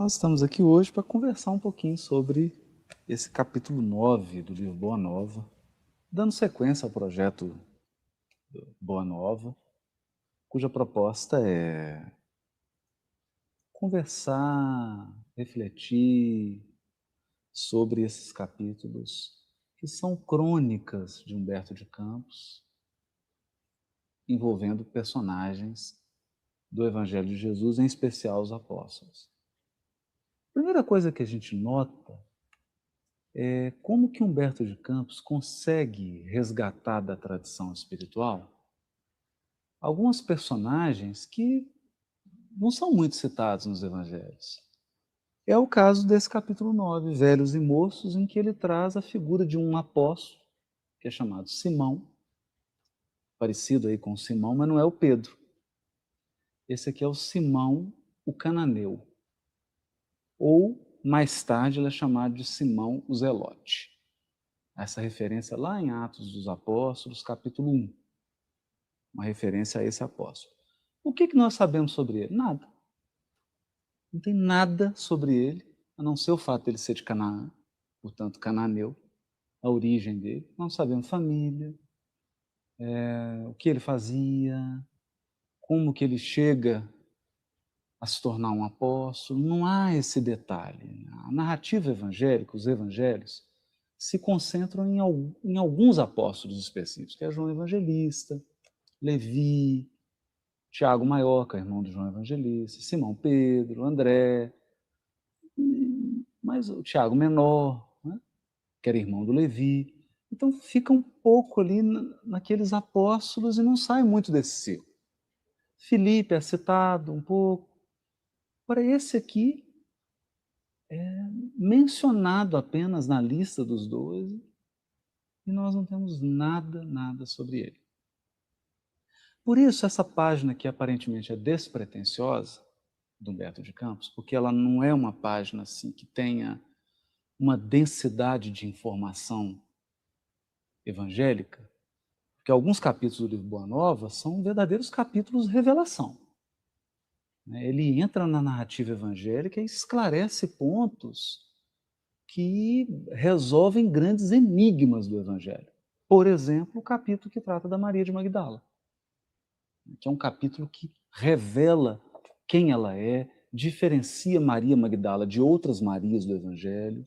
Nós estamos aqui hoje para conversar um pouquinho sobre esse capítulo 9 do livro Boa Nova, dando sequência ao projeto Boa Nova, cuja proposta é conversar, refletir sobre esses capítulos que são crônicas de Humberto de Campos, envolvendo personagens do Evangelho de Jesus, em especial os apóstolos. A primeira coisa que a gente nota é como que Humberto de Campos consegue resgatar da tradição espiritual alguns personagens que não são muito citados nos evangelhos. É o caso desse capítulo 9, Velhos e Moços, em que ele traz a figura de um apóstolo, que é chamado Simão, parecido aí com Simão, mas não é o Pedro. Esse aqui é o Simão, o cananeu. Ou, mais tarde, ele é chamado de Simão, o Zelote. Essa referência lá em Atos dos Apóstolos, capítulo 1. Uma referência a esse apóstolo. O que nós sabemos sobre ele? Nada. Não tem nada sobre ele, a não ser o fato de ele ser de Canaã, portanto, cananeu, a origem dele. Não sabemos família, o que ele fazia, como que ele chega a se tornar um apóstolo. Não há esse detalhe. A narrativa evangélica, os evangelhos, se concentram em alguns apóstolos específicos, que é João Evangelista, Levi, Tiago Maior, que é irmão de João Evangelista, Simão Pedro, André, mas o Tiago Menor, né, que era irmão do Levi. Então fica um pouco ali naqueles apóstolos e não sai muito desse ciclo. Filipe é citado um pouco. Agora, esse aqui é mencionado apenas na lista dos 12 e nós não temos nada sobre ele. Por isso, essa página que aparentemente é despretensiosa, do Humberto de Campos, porque ela não é uma página assim que tenha uma densidade de informação evangélica, porque alguns capítulos do livro Boa Nova são verdadeiros capítulos revelação. Ele entra na narrativa evangélica e esclarece pontos que resolvem grandes enigmas do evangelho. Por exemplo, o capítulo que trata da Maria de Magdala, que é um capítulo que revela quem ela é, diferencia Maria Magdala de outras Marias do evangelho,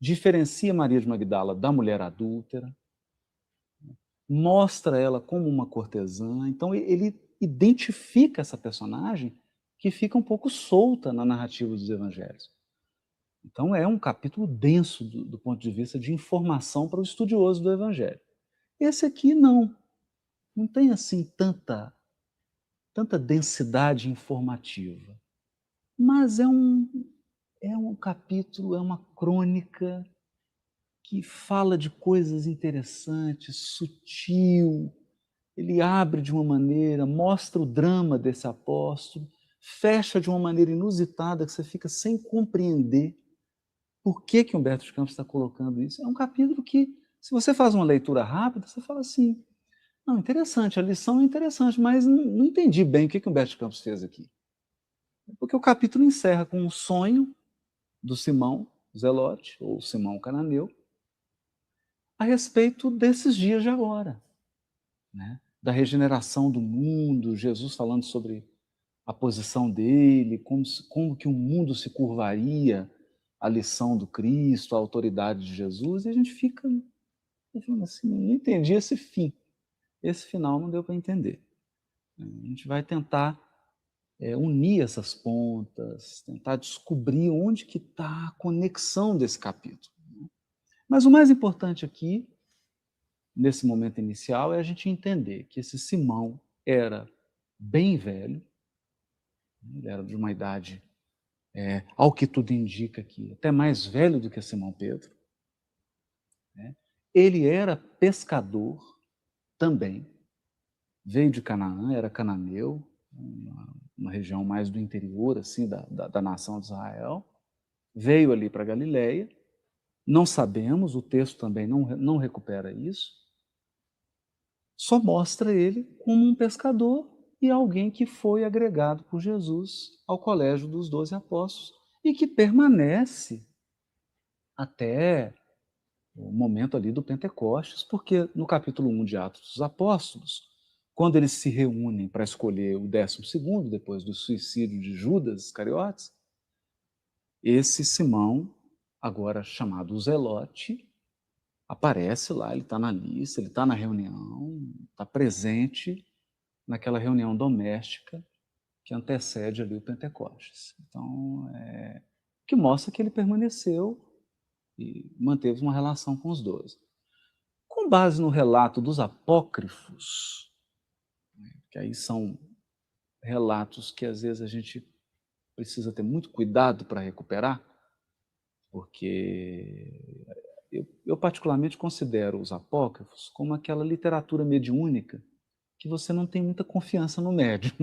diferencia Maria de Magdala da mulher adúltera, mostra ela como uma cortesã. Então ele identifica essa personagem que fica um pouco solta na narrativa dos evangelhos. Então é um capítulo denso do ponto de vista de informação para o estudioso do evangelho. Esse aqui não tem assim tanta densidade informativa, mas é um capítulo, é uma crônica que fala de coisas interessantes, sutil. Ele abre de uma maneira, mostra o drama desse apóstolo, fecha de uma maneira inusitada que você fica sem compreender por que Humberto de Campos está colocando isso. É um capítulo que, se você faz uma leitura rápida, você fala assim, não, interessante, a lição é interessante, mas não entendi bem o que Humberto de Campos fez aqui. Porque o capítulo encerra com um sonho do Simão Zelote, ou Simão Cananeu, a respeito desses dias de agora, né? Da regeneração do mundo, Jesus falando sobre a posição dele, como que o mundo se curvaria à lição do Cristo, à autoridade de Jesus, e a gente fica falando assim, não entendi esse fim, esse final não deu para entender. A gente vai tentar unir essas pontas, tentar descobrir onde que está a conexão desse capítulo. Mas o mais importante aqui, nesse momento inicial, é a gente entender que esse Simão era bem velho, ele era de uma idade, ao que tudo indica aqui, até mais velho do que Simão Pedro. Né? Ele era pescador também, veio de Canaã, era cananeu, uma região mais do interior assim da nação de Israel, veio ali para Galiléia, não sabemos, o texto também não recupera isso, só mostra ele como um pescador e alguém que foi agregado por Jesus ao colégio dos 12 apóstolos e que permanece até o momento ali do Pentecostes, porque no capítulo 1 de Atos dos Apóstolos, quando eles se reúnem para escolher o 12º, depois do suicídio de Judas Iscariotes, esse Simão, agora chamado Zelote, aparece lá, ele está na lista, ele está na reunião, está presente naquela reunião doméstica que antecede ali o Pentecostes. Então, que mostra que ele permaneceu e manteve uma relação com os 12. Com base no relato dos apócrifos, que aí são relatos que às vezes a gente precisa ter muito cuidado para recuperar, porque eu particularmente considero os apócrifos como aquela literatura mediúnica que você não tem muita confiança no médium.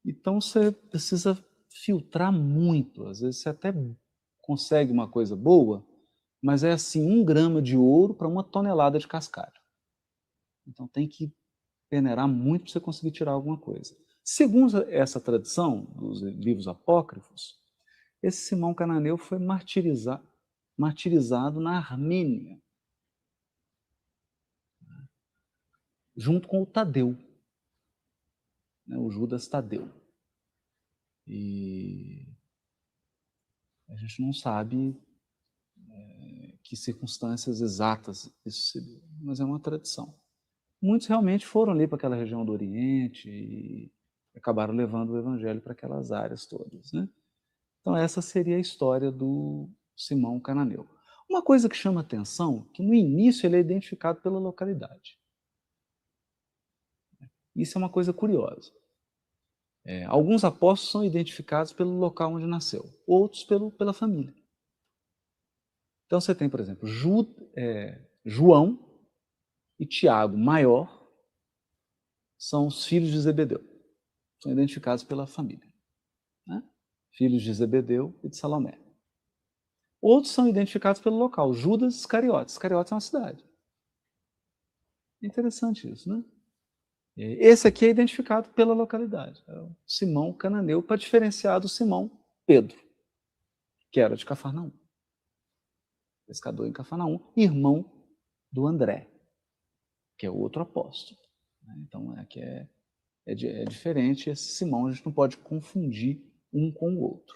Então você precisa filtrar muito. Às vezes você até consegue uma coisa boa, mas é assim, 1 grama de ouro para 1 tonelada de cascalho. Então tem que peneirar muito para você conseguir tirar alguma coisa. Segundo essa tradição dos livros apócrifos, esse Simão Cananeu foi martirizado na Armênia, junto com o Tadeu, né, o Judas Tadeu. E a gente não sabe que circunstâncias exatas isso se deu, mas é uma tradição. Muitos realmente foram ali para aquela região do Oriente e acabaram levando o evangelho para aquelas áreas todas, né? Então essa seria a história do Simão Cananeu. Uma coisa que chama atenção, que no início ele é identificado pela localidade. Isso é uma coisa curiosa. Alguns apóstolos são identificados pelo local onde nasceu, outros pela família. Então você tem, por exemplo, João e Tiago, maior, são os filhos de Zebedeu. São identificados pela família, né? Filhos de Zebedeu e de Salomé. Outros são identificados pelo local, Judas Iscariotes. Iscariotes é uma cidade. É interessante isso, né? Esse aqui é identificado pela localidade, é o Simão Cananeu, para diferenciar do Simão Pedro, que era de Cafarnaum. Pescador em Cafarnaum, irmão do André, que é outro apóstolo. Então, aqui é diferente. Esse Simão a gente não pode confundir um com o outro.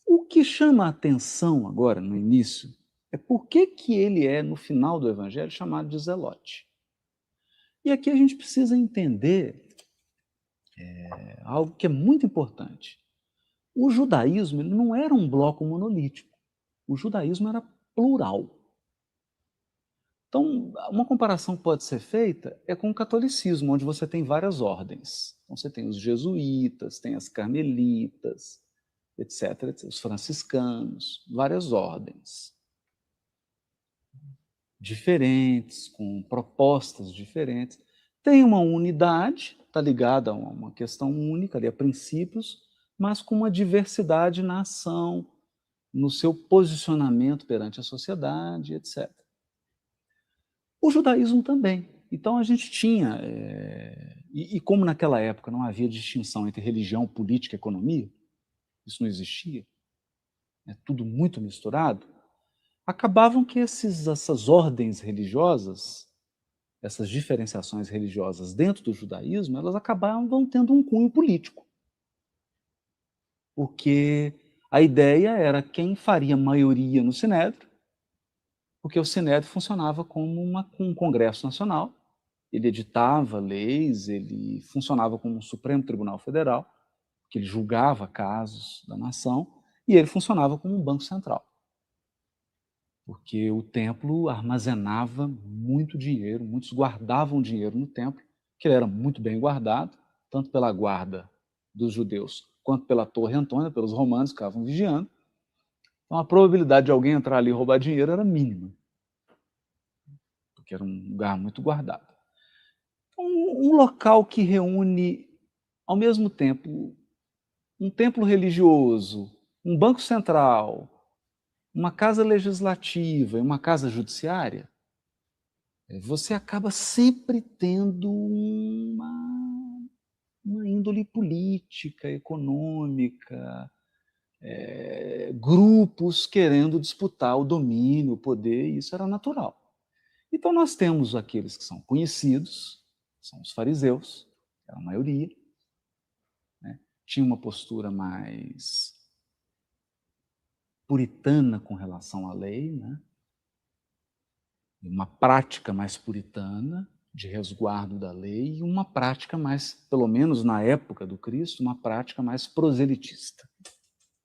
O que chama a atenção agora, no início, é por que ele é, no final do Evangelho, chamado de Zelote. E aqui a gente precisa entender algo que é muito importante. O judaísmo ele não era um bloco monolítico. O judaísmo era plural. Então, uma comparação que pode ser feita é com o catolicismo, onde você tem várias ordens. Então, você tem os jesuítas, tem as carmelitas, etc., os franciscanos, várias ordens diferentes, com propostas diferentes. Tem uma unidade, está ligada a uma questão única, ali, a princípios, mas com uma diversidade na ação, no seu posicionamento perante a sociedade, etc. O judaísmo também. Então a gente tinha, e como naquela época não havia distinção entre religião, política e economia, isso não existia, é tudo muito misturado, acabavam que essas ordens religiosas, essas diferenciações religiosas dentro do judaísmo, elas acabavam tendo um cunho político. Porque a ideia era quem faria maioria no Sinédrio, porque o Sinédrio funcionava como um congresso nacional, ele editava leis, ele funcionava como um Supremo Tribunal Federal, que ele julgava casos da nação, e ele funcionava como um banco central. Porque o templo armazenava muito dinheiro, muitos guardavam dinheiro no templo, que ele era muito bem guardado, tanto pela guarda dos judeus, quanto pela Torre Antônia, pelos romanos que ficavam vigiando. Então a probabilidade de alguém entrar ali e roubar dinheiro era mínima, porque era um lugar muito guardado. Um local que reúne, ao mesmo tempo, um templo religioso, um banco central, uma casa legislativa e uma casa judiciária, você acaba sempre tendo uma índole política, econômica, grupos querendo disputar o domínio, o poder, e isso era natural. Então nós temos aqueles que são conhecidos, são os fariseus, era a maioria, né? Tinha uma postura mais puritana com relação à lei, né? Uma prática mais puritana, de resguardo da lei, e uma prática mais, pelo menos na época do Cristo, uma prática mais proselitista.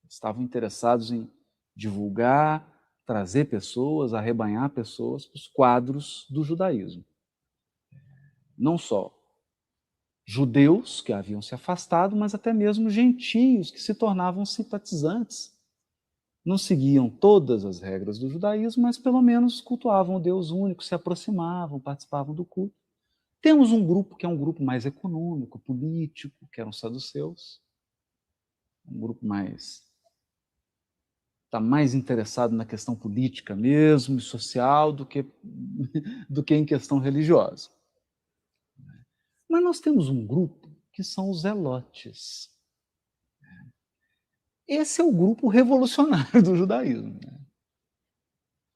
Estavam interessados em divulgar, trazer pessoas, arrebanhar pessoas para os quadros do judaísmo. Não só judeus que haviam se afastado, mas até mesmo gentios que se tornavam simpatizantes. Não seguiam todas as regras do judaísmo, mas pelo menos cultuavam o Deus único, se aproximavam, participavam do culto. Temos um grupo que é um grupo mais econômico, político, que eram os saduceus, um grupo mais está mais interessado na questão política mesmo e social do que em questão religiosa. Mas nós temos um grupo que são os zelotes. Esse é o grupo revolucionário do judaísmo.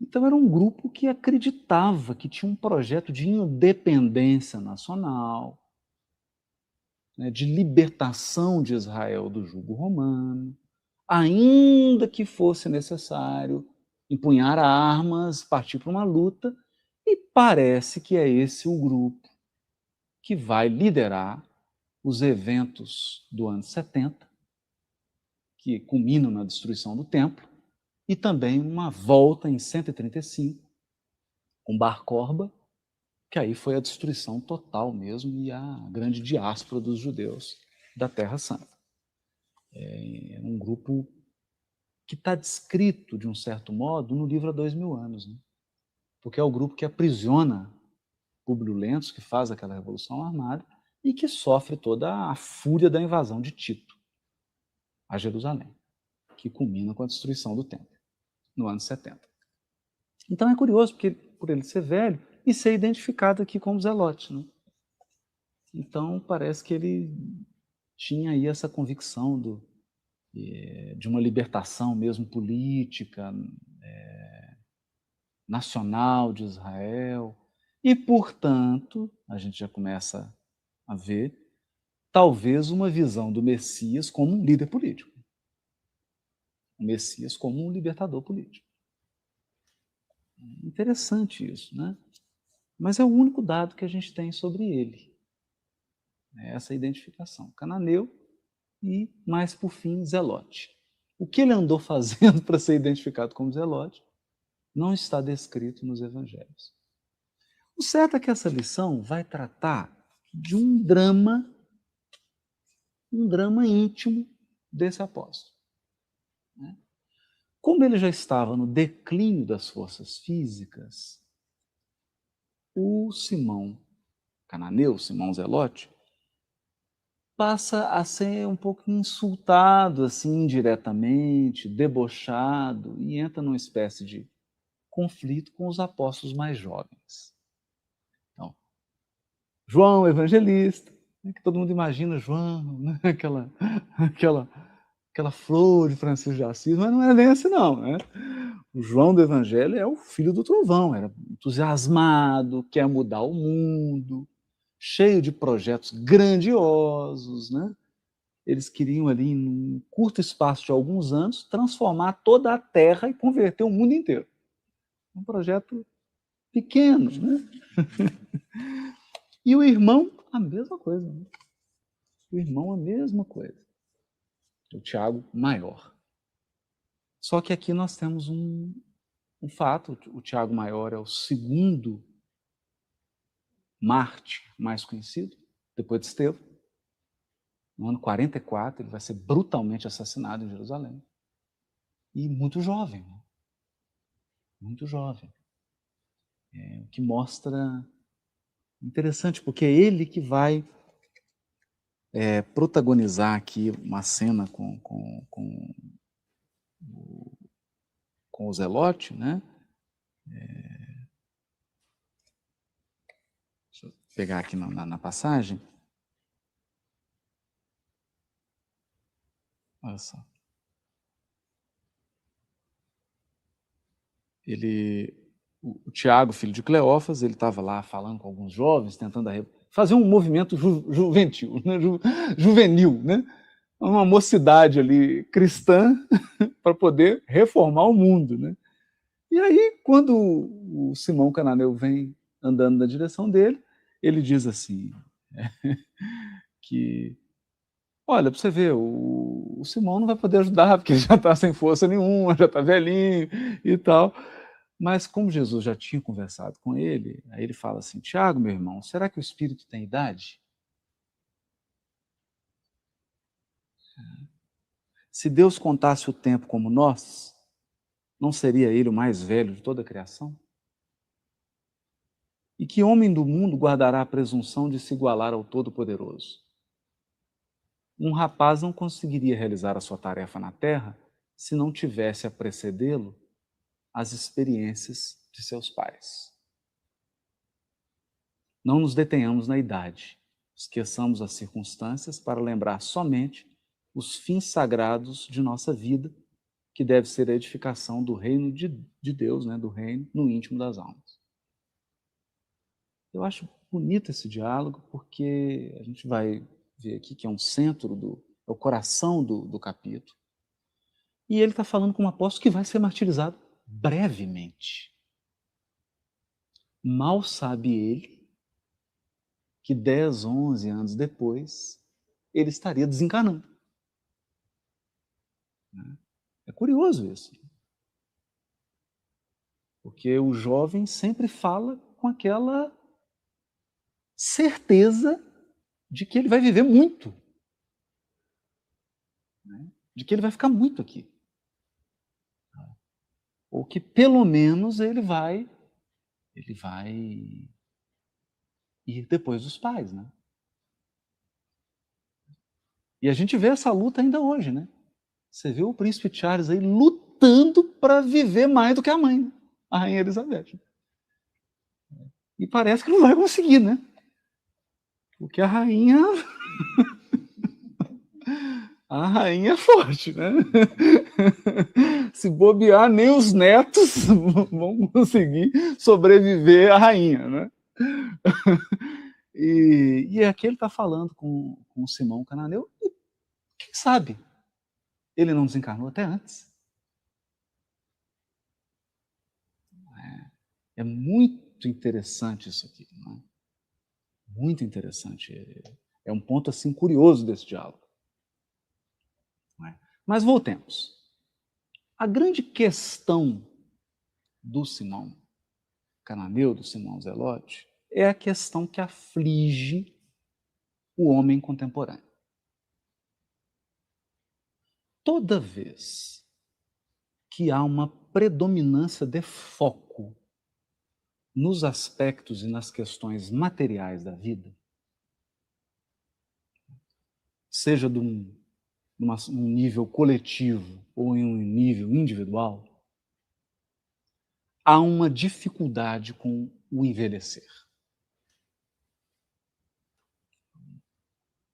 Então era um grupo que acreditava que tinha um projeto de independência nacional, né, de libertação de Israel do jugo romano, ainda que fosse necessário empunhar armas, partir para uma luta, e parece que é esse o grupo que vai liderar os eventos do ano 70, que culminam na destruição do templo, e também uma volta em 135, com Bar Korba, que aí foi a destruição total mesmo e a grande diáspora dos judeus da Terra Santa. É um grupo que está descrito, de um certo modo, no livro há 2000 anos, né? Porque é o grupo que aprisiona Públio Lentulus, que faz aquela revolução armada e que sofre toda a fúria da invasão de Tito a Jerusalém, que culmina com a destruição do templo, no ano 70. Então é curioso, porque por ele ser velho e ser identificado aqui como Zelote, né? Então parece que ele tinha aí essa convicção de uma libertação mesmo política, nacional de Israel, e, portanto, a gente já começa a ver, talvez uma visão do Messias como um líder político. O Messias como um libertador político. Interessante isso, né? Mas é o único dado que a gente tem sobre ele. É essa identificação. Cananeu e, mais por fim, Zelote. O que ele andou fazendo para ser identificado como Zelote não está descrito nos evangelhos. O certo é que essa lição vai tratar de um drama íntimo desse apóstolo. Como ele já estava no declínio das forças físicas, o Simão Cananeu, Simão Zelote, passa a ser um pouco insultado, assim, indiretamente, debochado, e entra numa espécie de conflito com os apóstolos mais jovens. Então, João Evangelista, que todo mundo imagina João, né? aquela flor de Francisco de Assis, mas não é bem assim não, né? O João do Evangelho é o filho do trovão, era entusiasmado, quer mudar o mundo, cheio de projetos grandiosos, né? Eles queriam ali, em um curto espaço de alguns anos, transformar toda a Terra e converter o mundo inteiro. Um projeto pequeno, né? E o irmão, a mesma coisa. Né? O irmão, a mesma coisa. O Tiago, maior. Só que aqui nós temos um fato, o Tiago Maior é o segundo mártir mais conhecido, depois de Estevão. No ano 44, ele vai ser brutalmente assassinado em Jerusalém. E muito jovem, né? Muito jovem. O que mostra interessante, porque é ele que vai protagonizar aqui uma cena com o Zelote, né? Deixa eu pegar aqui na passagem. Olha só. O Tiago, filho de Cleófas, ele estava lá falando com alguns jovens, tentando fazer um movimento juvenil, né? Juvenil, né? Uma mocidade ali cristã para poder reformar o mundo, né? E aí, quando o Simão Cananeu vem andando na direção dele, ele diz assim, que, olha, para você ver, o Simão não vai poder ajudar, porque ele já está sem força nenhuma, já está velhinho e tal. Mas como Jesus já tinha conversado com ele, aí ele fala assim, Tiago, meu irmão, será que o Espírito tem idade? Se Deus contasse o tempo como nós, não seria ele o mais velho de toda a criação? E que homem do mundo guardará a presunção de se igualar ao Todo-Poderoso? Um rapaz não conseguiria realizar a sua tarefa na terra se não tivesse a precedê-lo as experiências de seus pais. Não nos detenhamos na idade, esqueçamos as circunstâncias para lembrar somente os fins sagrados de nossa vida, que deve ser a edificação do reino de Deus, né, do reino no íntimo das almas. Eu acho bonito esse diálogo, porque a gente vai ver aqui que é um centro, é o coração do capítulo, e ele está falando com um apóstolo que vai ser martirizado brevemente. Mal sabe ele que 10, 11 anos depois, ele estaria desencarnando. É curioso isso. Porque o jovem sempre fala com aquela certeza de que ele vai viver muito. De que ele vai ficar muito aqui. Ou que pelo menos ele vai ir depois dos pais, né? E a gente vê essa luta ainda hoje, né? Você vê o príncipe Charles aí lutando para viver mais do que a mãe, né? A rainha Elizabeth. E parece que não vai conseguir, né? Porque a rainha é forte, né? Se bobear, nem os netos vão conseguir sobreviver à rainha, né? E aqui ele está falando com o Simão Cananeu, e quem sabe ele não desencarnou até antes. É muito interessante isso aqui, não é? Muito interessante. É um ponto assim curioso desse diálogo. Não é? Mas voltemos. A grande questão do Simão Cananeu, do Simão Zelote, é a questão que aflige o homem contemporâneo. Toda vez que há uma predominância de foco nos aspectos e nas questões materiais da vida, seja num nível coletivo ou em um nível individual, há uma dificuldade com o envelhecer.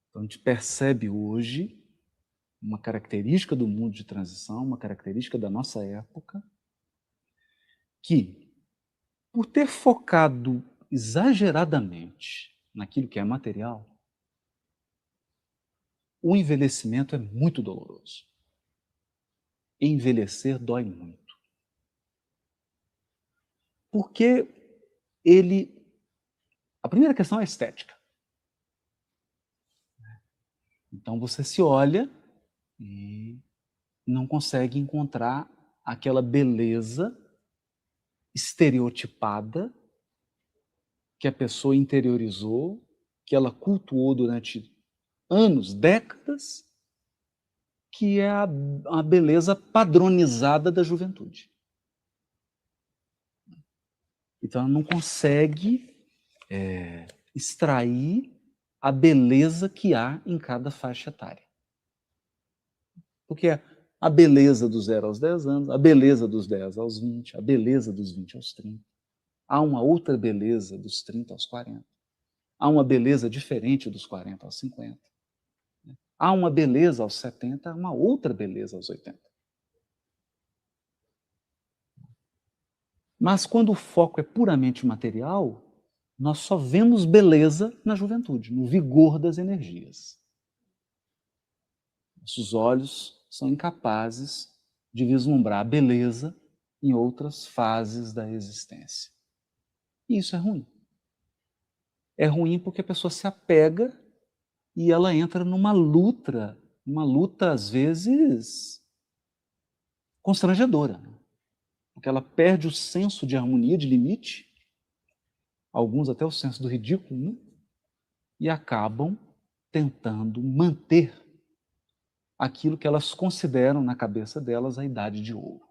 Então, a gente percebe hoje uma característica do mundo de transição, uma característica da nossa época, que, por ter focado exageradamente naquilo que é material, o envelhecimento é muito doloroso. Envelhecer dói muito. Porque a primeira questão é a estética. Então você se olha e não consegue encontrar aquela beleza estereotipada que a pessoa interiorizou, que ela cultuou durante anos, décadas, que é a beleza padronizada da juventude. Então ela não consegue extrair a beleza que há em cada faixa etária. Porque a beleza dos 0 aos 10 anos, a beleza dos 10 aos 20, a beleza dos 20 aos 30. Há uma outra beleza dos 30 aos 40. Há uma beleza diferente dos 40 aos 50. Há uma beleza aos 70, há uma outra beleza aos 80. Mas quando o foco é puramente material, nós só vemos beleza na juventude, no vigor das energias. Nossos olhos são incapazes de vislumbrar a beleza em outras fases da existência. E isso é ruim. É ruim porque a pessoa se apega e ela entra numa luta às vezes constrangedora, porque ela perde o senso de harmonia, de limite, alguns até o senso do ridículo, né? E acabam tentando manter aquilo que elas consideram na cabeça delas a idade de ouro.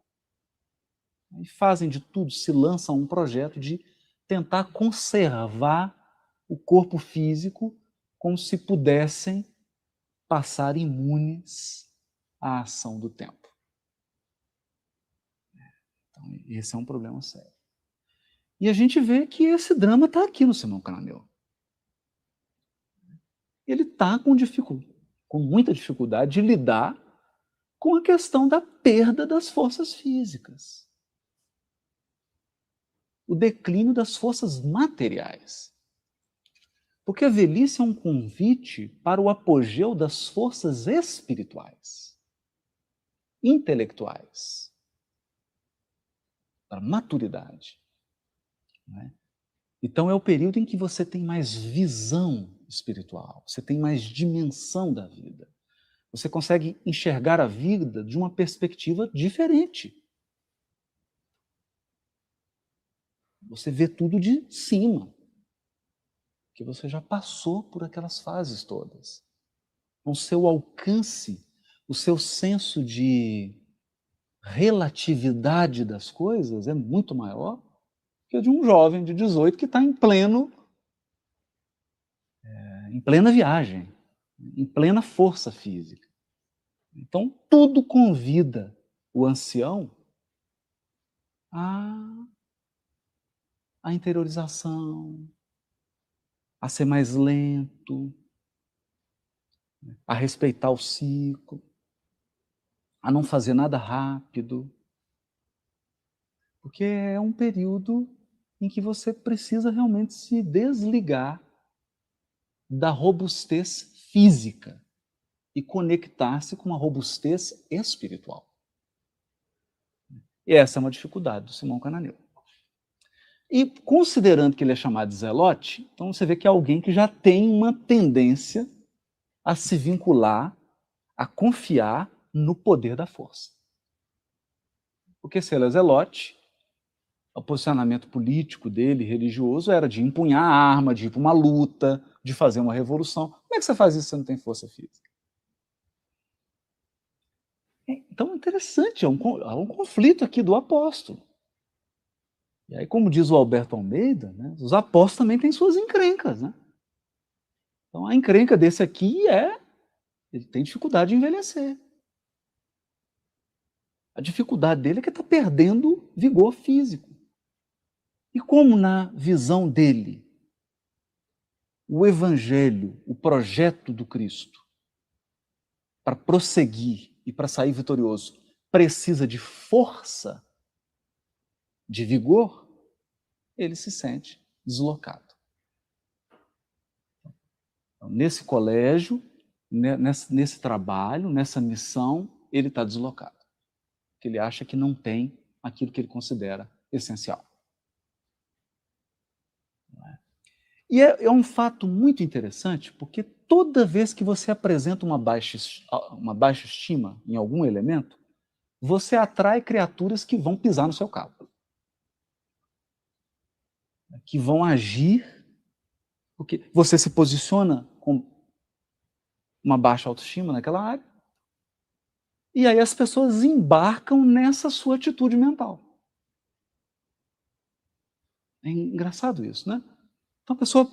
E fazem de tudo, se lançam a um projeto de tentar conservar o corpo físico como se pudessem passar imunes à ação do tempo. Então, esse é um problema sério. E a gente vê que esse drama está aqui no Simão Cananeu. Ele está com muita dificuldade de lidar com a questão da perda das forças físicas. O declínio das forças materiais. Porque a velhice é um convite para o apogeu das forças espirituais, intelectuais, para a maturidade. Né? Então é o período em que você tem mais visão espiritual, você tem mais dimensão da vida. Você consegue enxergar a vida de uma perspectiva diferente. Você vê tudo de cima, que você já passou por aquelas fases todas. Então, o seu alcance, o seu senso de relatividade das coisas é muito maior que o de um jovem de 18 que está em plena viagem, em plena força física. Então, tudo convida o ancião à interiorização, a ser mais lento, a respeitar o ciclo, a não fazer nada rápido, porque é um período em que você precisa realmente se desligar da robustez física e conectar-se com uma robustez espiritual. E essa é uma dificuldade do Simão Cananeu. E considerando que ele é chamado de zelote, então você vê que é alguém que já tem uma tendência a se vincular, a confiar no poder da força. Porque se ele é zelote, o posicionamento político dele, religioso, era de empunhar a arma, de ir para uma luta, de fazer uma revolução. Como é que você faz isso se você não tem força física? Então é interessante, há um conflito aqui do apóstolo. E aí, como diz o Alberto Almeida, né, os apóstolos também têm suas encrencas. Né? Então a encrenca desse aqui ele tem dificuldade de envelhecer. A dificuldade dele é que está perdendo vigor físico. E como na visão dele, o evangelho, o projeto do Cristo, para prosseguir e para sair vitorioso, precisa de força, de vigor, ele se sente deslocado. Então, nesse colégio, nesse trabalho, nessa missão, ele está deslocado. Porque ele acha que não tem aquilo que ele considera essencial. E é um fato muito interessante, porque toda vez que você apresenta uma baixa estima em algum elemento, você atrai criaturas que vão pisar no seu calo. Que vão agir, porque você se posiciona com uma baixa autoestima naquela área, e aí as pessoas embarcam nessa sua atitude mental. É engraçado isso, né? Então a pessoa,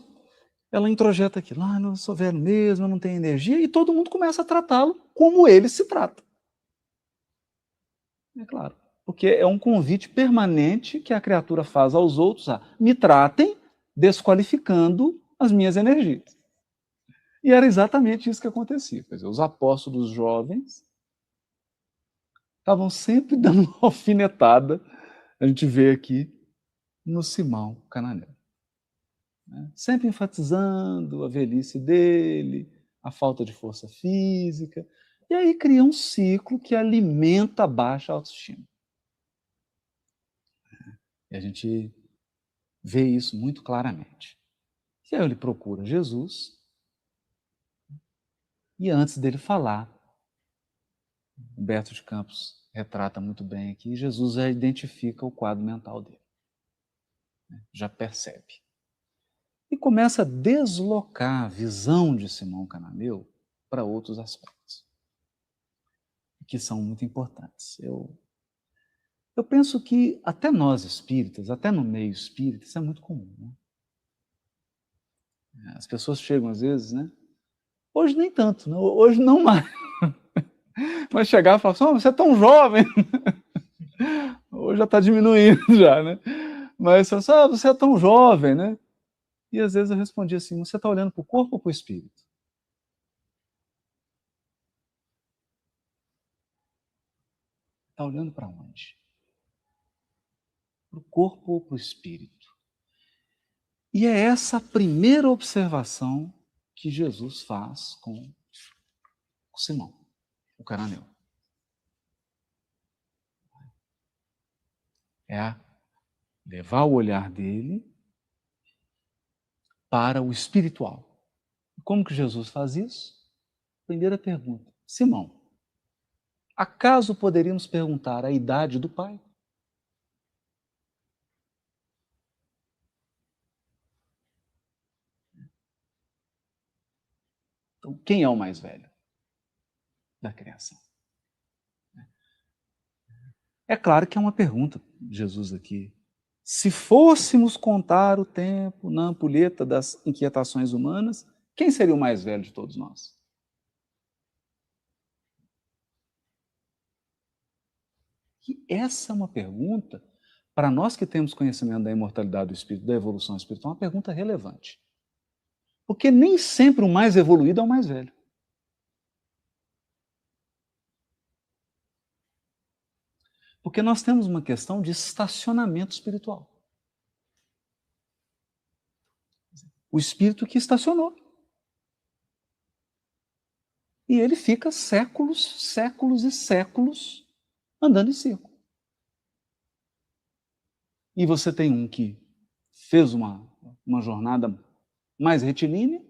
ela introjeta aquilo, eu sou velho mesmo, eu não tenho energia, e todo mundo começa a tratá-lo como ele se trata. É claro, porque é um convite permanente que a criatura faz aos outros a me tratem desqualificando as minhas energias. E era exatamente isso que acontecia. Quer dizer, os apóstolos jovens estavam sempre dando uma alfinetada, a gente vê aqui, no Simão Cananeu. Né? Sempre enfatizando a velhice dele, a falta de força física, e aí cria um ciclo que alimenta a baixa autoestima. E a gente vê isso muito claramente. E aí ele procura Jesus, e antes dele falar, Humberto de Campos retrata muito bem aqui, Jesus já identifica o quadro mental dele, né? Já percebe. E começa a deslocar a visão de Simão Cananeu para outros aspectos, que são muito importantes. Eu penso que até nós espíritas, até no meio espírita, isso é muito comum. Né? As pessoas chegam às vezes, né? Hoje nem tanto, né? Hoje não mais. Mas chegar e falar assim, oh, você é tão jovem. Hoje já está diminuindo já, né? Mas você é tão jovem, né? E às vezes eu respondia assim, você está olhando para o corpo ou para o espírito? Está olhando para onde? Para o corpo ou para o espírito? E é essa a primeira observação que Jesus faz com Simão, o cananeu. É levar o olhar dele para o espiritual. Como que Jesus faz isso? Primeira pergunta. Simão, acaso poderíamos perguntar a idade do pai? Então, quem é o mais velho da criação? É claro que é uma pergunta, Jesus aqui. Se fôssemos contar o tempo na ampulheta das inquietações humanas, quem seria o mais velho de todos nós? E essa é uma pergunta, para nós que temos conhecimento da imortalidade do espírito, da evolução espiritual, uma pergunta relevante. Porque nem sempre o mais evoluído é o mais velho. Porque nós temos uma questão de estacionamento espiritual. O espírito que estacionou. E ele fica séculos, séculos e séculos andando em círculo. E você tem um que fez uma jornada mais retilínea,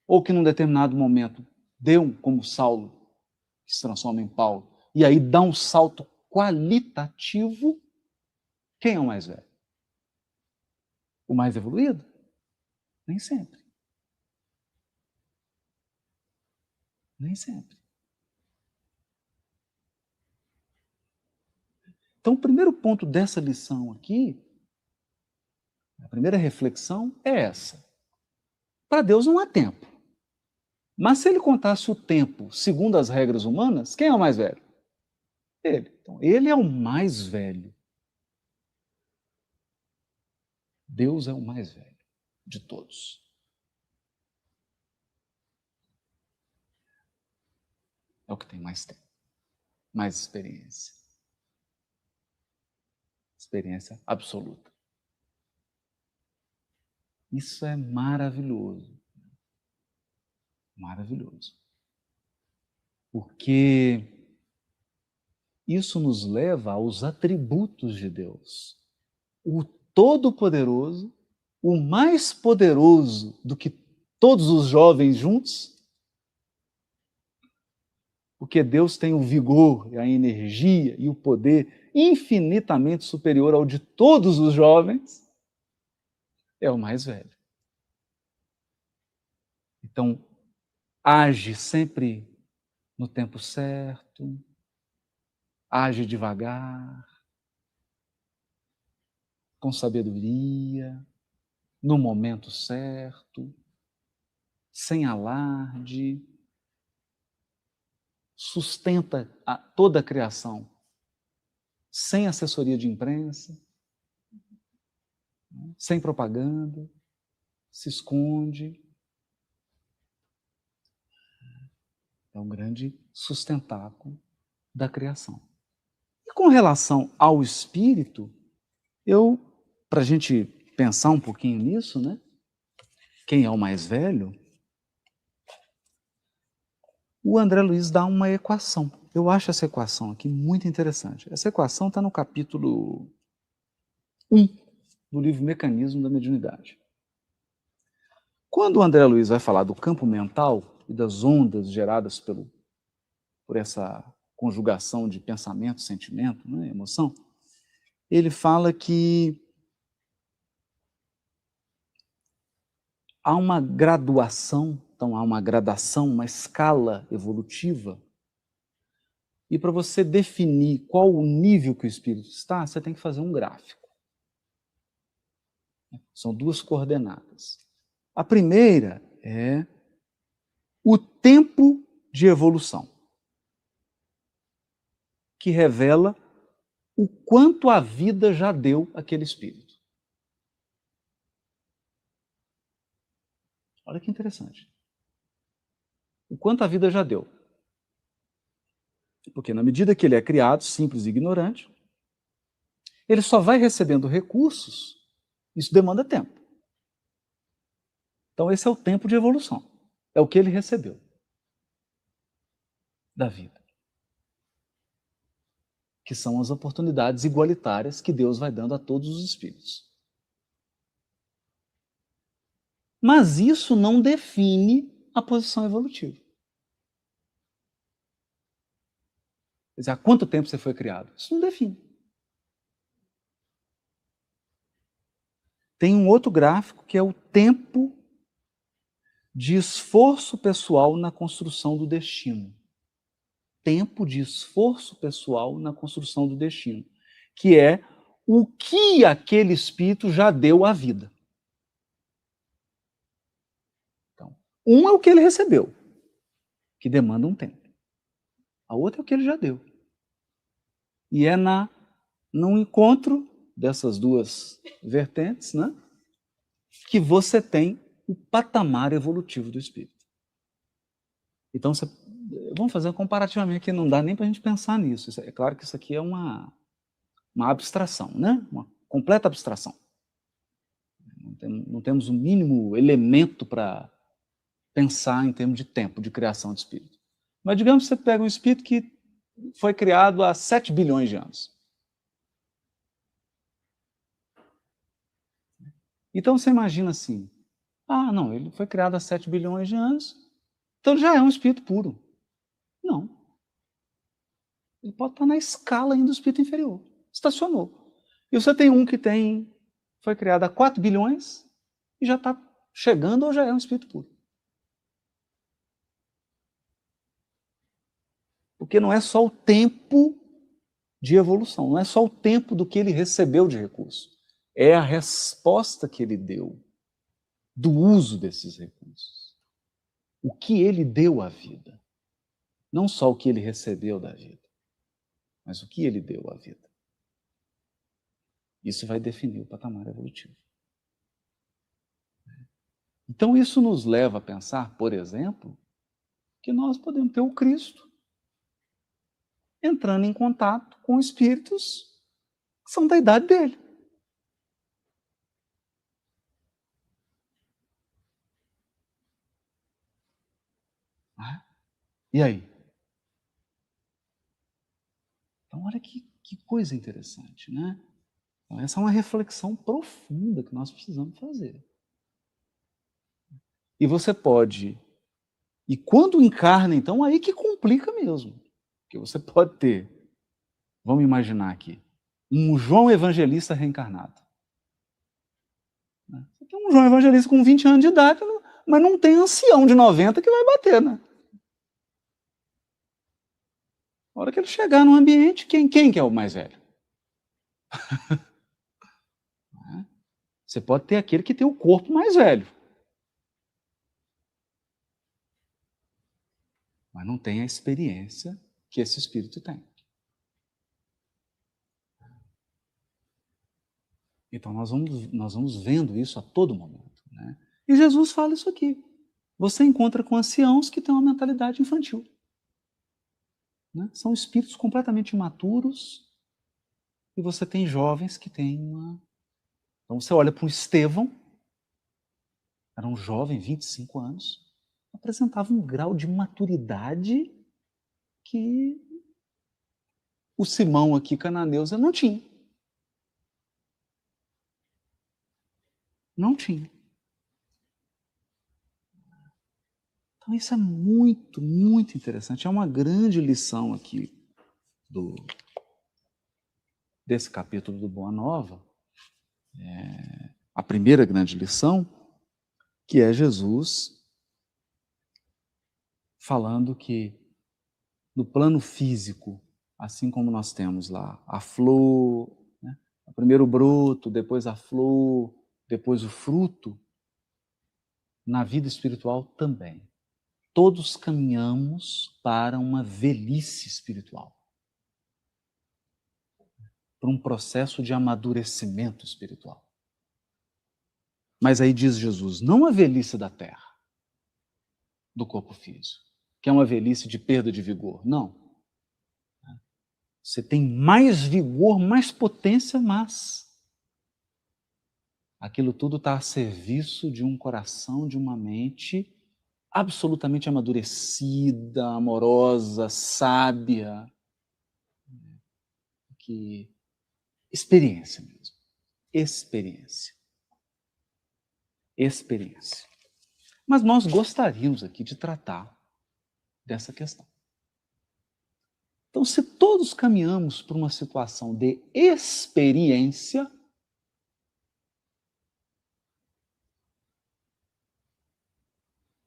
ou que num determinado momento deu como Saulo, que se transforma em Paulo, e aí dá um salto qualitativo. Quem é o mais velho? O mais evoluído? Nem sempre. Nem sempre. Então, o primeiro ponto dessa lição aqui, a primeira reflexão é essa. Para Deus não há tempo. Mas se ele contasse o tempo segundo as regras humanas, quem é o mais velho? Ele. Então, ele é o mais velho. Deus é o mais velho de todos. É o que tem mais tempo, mais experiência. Experiência absoluta. Isso é maravilhoso. Maravilhoso. Porque isso nos leva aos atributos de Deus. O Todo-Poderoso, o mais poderoso do que todos os jovens juntos, porque Deus tem o vigor, a energia e o poder infinitamente superior ao de todos os jovens, é o mais velho. Então, age sempre no tempo certo, age devagar, com sabedoria, no momento certo, sem alarde, sustenta toda a criação sem assessoria de imprensa, sem propaganda, se esconde. É o grande sustentáculo da criação. E com relação ao espírito, para a gente pensar um pouquinho nisso, né? Quem é o mais velho? O André Luiz dá uma equação. Eu acho essa equação aqui muito interessante. Essa equação está no capítulo 1 do livro Mecanismo da Mediunidade. Quando o André Luiz vai falar do campo mental e das ondas geradas por essa conjugação de pensamento, sentimento, né, emoção, ele fala que há uma graduação, então há uma gradação, uma escala evolutiva, e para você definir qual o nível que o espírito está, você tem que fazer um gráfico. São duas coordenadas. A primeira é o tempo de evolução, que revela o quanto a vida já deu àquele espírito. Olha que interessante. O quanto a vida já deu. Porque na medida que ele é criado, simples e ignorante, ele só vai recebendo recursos, isso demanda tempo. Então esse é o tempo de evolução. É o que ele recebeu da vida. Que são as oportunidades igualitárias que Deus vai dando a todos os espíritos. Mas isso não define a posição evolutiva. Quer dizer, há quanto tempo você foi criado? Isso não define. Tem um outro gráfico que é o tempo de esforço pessoal na construção do destino. Tempo de esforço pessoal na construção do destino, que é o que aquele espírito já deu à vida. Então, um é o que ele recebeu, que demanda um tempo. A outra é o que ele já deu. E é no encontro dessas duas vertentes, né, que você tem o patamar evolutivo do espírito. Então, vamos fazer um comparativamente aqui, não dá nem para a gente pensar nisso. É claro que isso aqui é uma abstração, né? Uma completa abstração. Não temos o mínimo elemento para pensar em termos de tempo de criação de espírito. Mas digamos que você pega um espírito que foi criado há 7 bilhões de anos. Então você imagina assim, não, ele foi criado há 7 bilhões de anos, então ele já é um espírito puro. Não. Ele pode estar na escala ainda do espírito inferior. Estacionou. E você tem um que foi criado há 4 bilhões e já está chegando ou já é um espírito puro. Porque não é só o tempo de evolução, não é só o tempo do que ele recebeu de recurso. É a resposta que ele deu do uso desses recursos. O que ele deu à vida. Não só o que ele recebeu da vida, mas o que ele deu à vida. Isso vai definir o patamar evolutivo. Então isso nos leva a pensar, por exemplo, que nós podemos ter o Cristo entrando em contato com espíritos que são da idade dele. E aí? Então olha que coisa interessante, né? Então, essa é uma reflexão profunda que nós precisamos fazer. E você pode... E quando encarna, então, aí que complica mesmo. Porque você pode ter, vamos imaginar aqui, um João Evangelista reencarnado. Você tem um João Evangelista com 20 anos de idade, mas não tem ancião de 90 que vai bater, né? Na hora que ele chegar no ambiente, quem que é o mais velho? Você pode ter aquele que tem o corpo mais velho. Mas não tem a experiência que esse espírito tem. Então nós vamos vendo isso a todo momento, né? E Jesus fala isso aqui. Você encontra com anciãos que têm uma mentalidade infantil. né? São espíritos completamente imaturos e você tem jovens que têm uma... Então você olha para o Estevão, era um jovem, 25 anos, apresentava um grau de maturidade que o Simão aqui, Cananeuza, não tinha. Não tinha. Então isso é muito, muito interessante. É uma grande lição aqui desse capítulo do Boa Nova. A primeira grande lição, que é Jesus falando que no plano físico, assim como nós temos lá a flor, né? Primeiro o broto, depois a flor, depois o fruto, na vida espiritual também. Todos caminhamos para uma velhice espiritual, para um processo de amadurecimento espiritual. Mas aí diz Jesus, não a velhice da terra, do corpo físico, que é uma velhice de perda de vigor, não. Você tem mais vigor, mais potência, mas aquilo tudo está a serviço de um coração, de uma mente absolutamente amadurecida, amorosa, sábia, que experiência mesmo. Experiência. Experiência. Mas nós gostaríamos aqui de tratar dessa questão. Então, se todos caminhamos para uma situação de experiência,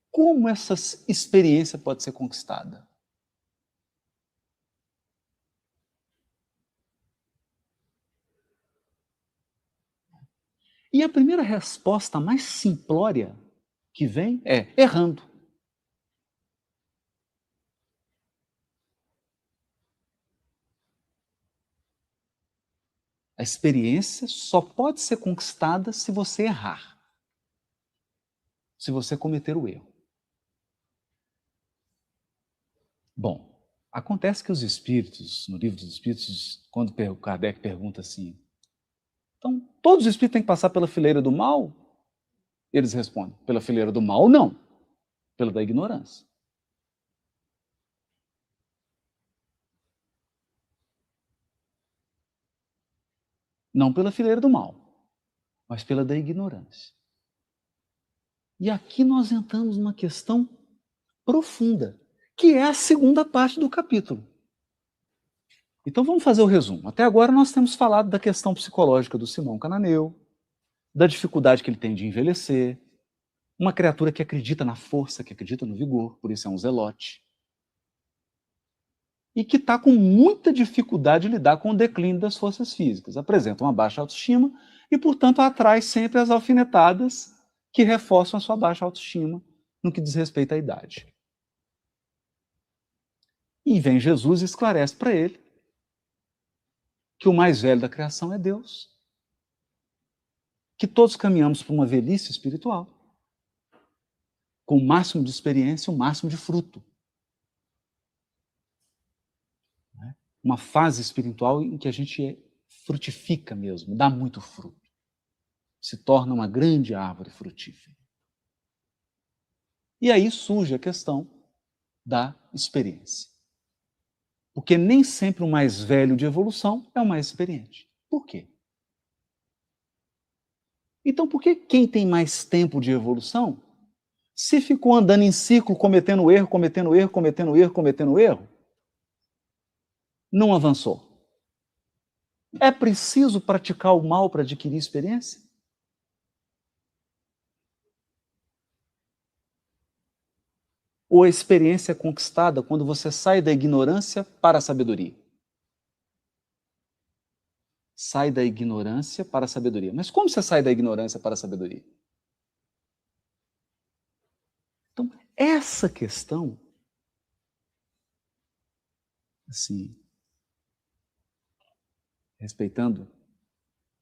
como essa experiência pode ser conquistada? E a primeira resposta mais simplória que vem é errando. A experiência só pode ser conquistada se você errar, se você cometer o erro. Bom, acontece que os espíritos, no livro dos espíritos, quando Kardec pergunta assim, então todos os espíritos têm que passar pela fileira do mal? Eles respondem, pela fileira do mal não, pela da ignorância. Não pela fileira do mal, mas pela da ignorância. E aqui nós entramos numa questão profunda, que é a segunda parte do capítulo. Então vamos fazer o resumo. Até agora nós temos falado da questão psicológica do Simão Cananeu, da dificuldade que ele tem de envelhecer, uma criatura que acredita na força, que acredita no vigor, por isso é um zelote, e que está com muita dificuldade de lidar com o declínio das forças físicas, apresenta uma baixa autoestima e, portanto, atrai sempre as alfinetadas que reforçam a sua baixa autoestima no que diz respeito à idade. E vem Jesus e esclarece para ele que o mais velho da criação é Deus, que todos caminhamos para uma velhice espiritual, com o máximo de experiência, o máximo de fruto. Uma fase espiritual em que a gente frutifica mesmo, dá muito fruto. Se torna uma grande árvore frutífera. E aí surge a questão da experiência. Porque nem sempre o mais velho de evolução é o mais experiente. Por quê? Então, por que quem tem mais tempo de evolução, se ficou andando em círculo, cometendo erro, cometendo erro, cometendo erro, cometendo erro, não avançou? É preciso praticar o mal para adquirir experiência? Ou a experiência é conquistada quando você sai da ignorância para a sabedoria? Sai da ignorância para a sabedoria. Mas como você sai da ignorância para a sabedoria? Então, essa questão, assim, respeitando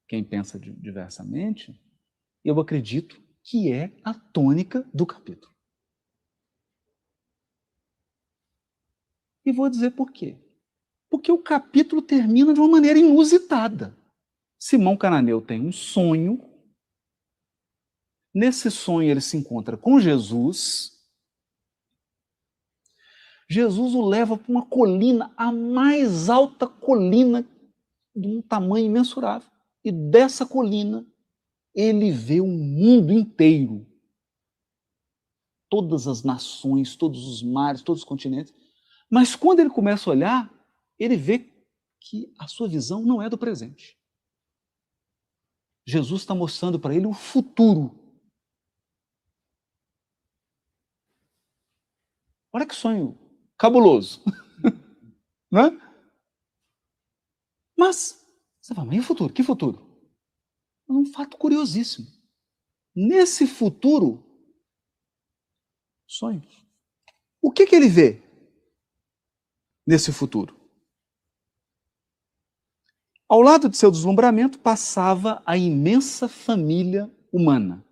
quem pensa diversamente, eu acredito que é a tônica do capítulo. E vou dizer por quê. Porque o capítulo termina de uma maneira inusitada. Simão Cananeu tem um sonho. Nesse sonho ele se encontra com Jesus. Jesus o leva para uma colina, a mais alta colina de um tamanho imensurável. E dessa colina ele vê o mundo inteiro. Todas as nações, todos os mares, todos os continentes. Mas quando ele começa a olhar, ele vê que a sua visão não é do presente. Jesus está mostrando para ele o futuro. Olha que sonho cabuloso. Né? Mas, você fala, mas e o futuro? Que futuro? É um fato curiosíssimo. Nesse futuro, sonho. O que ele vê nesse futuro? Ao lado de seu deslumbramento passava a imensa família humana.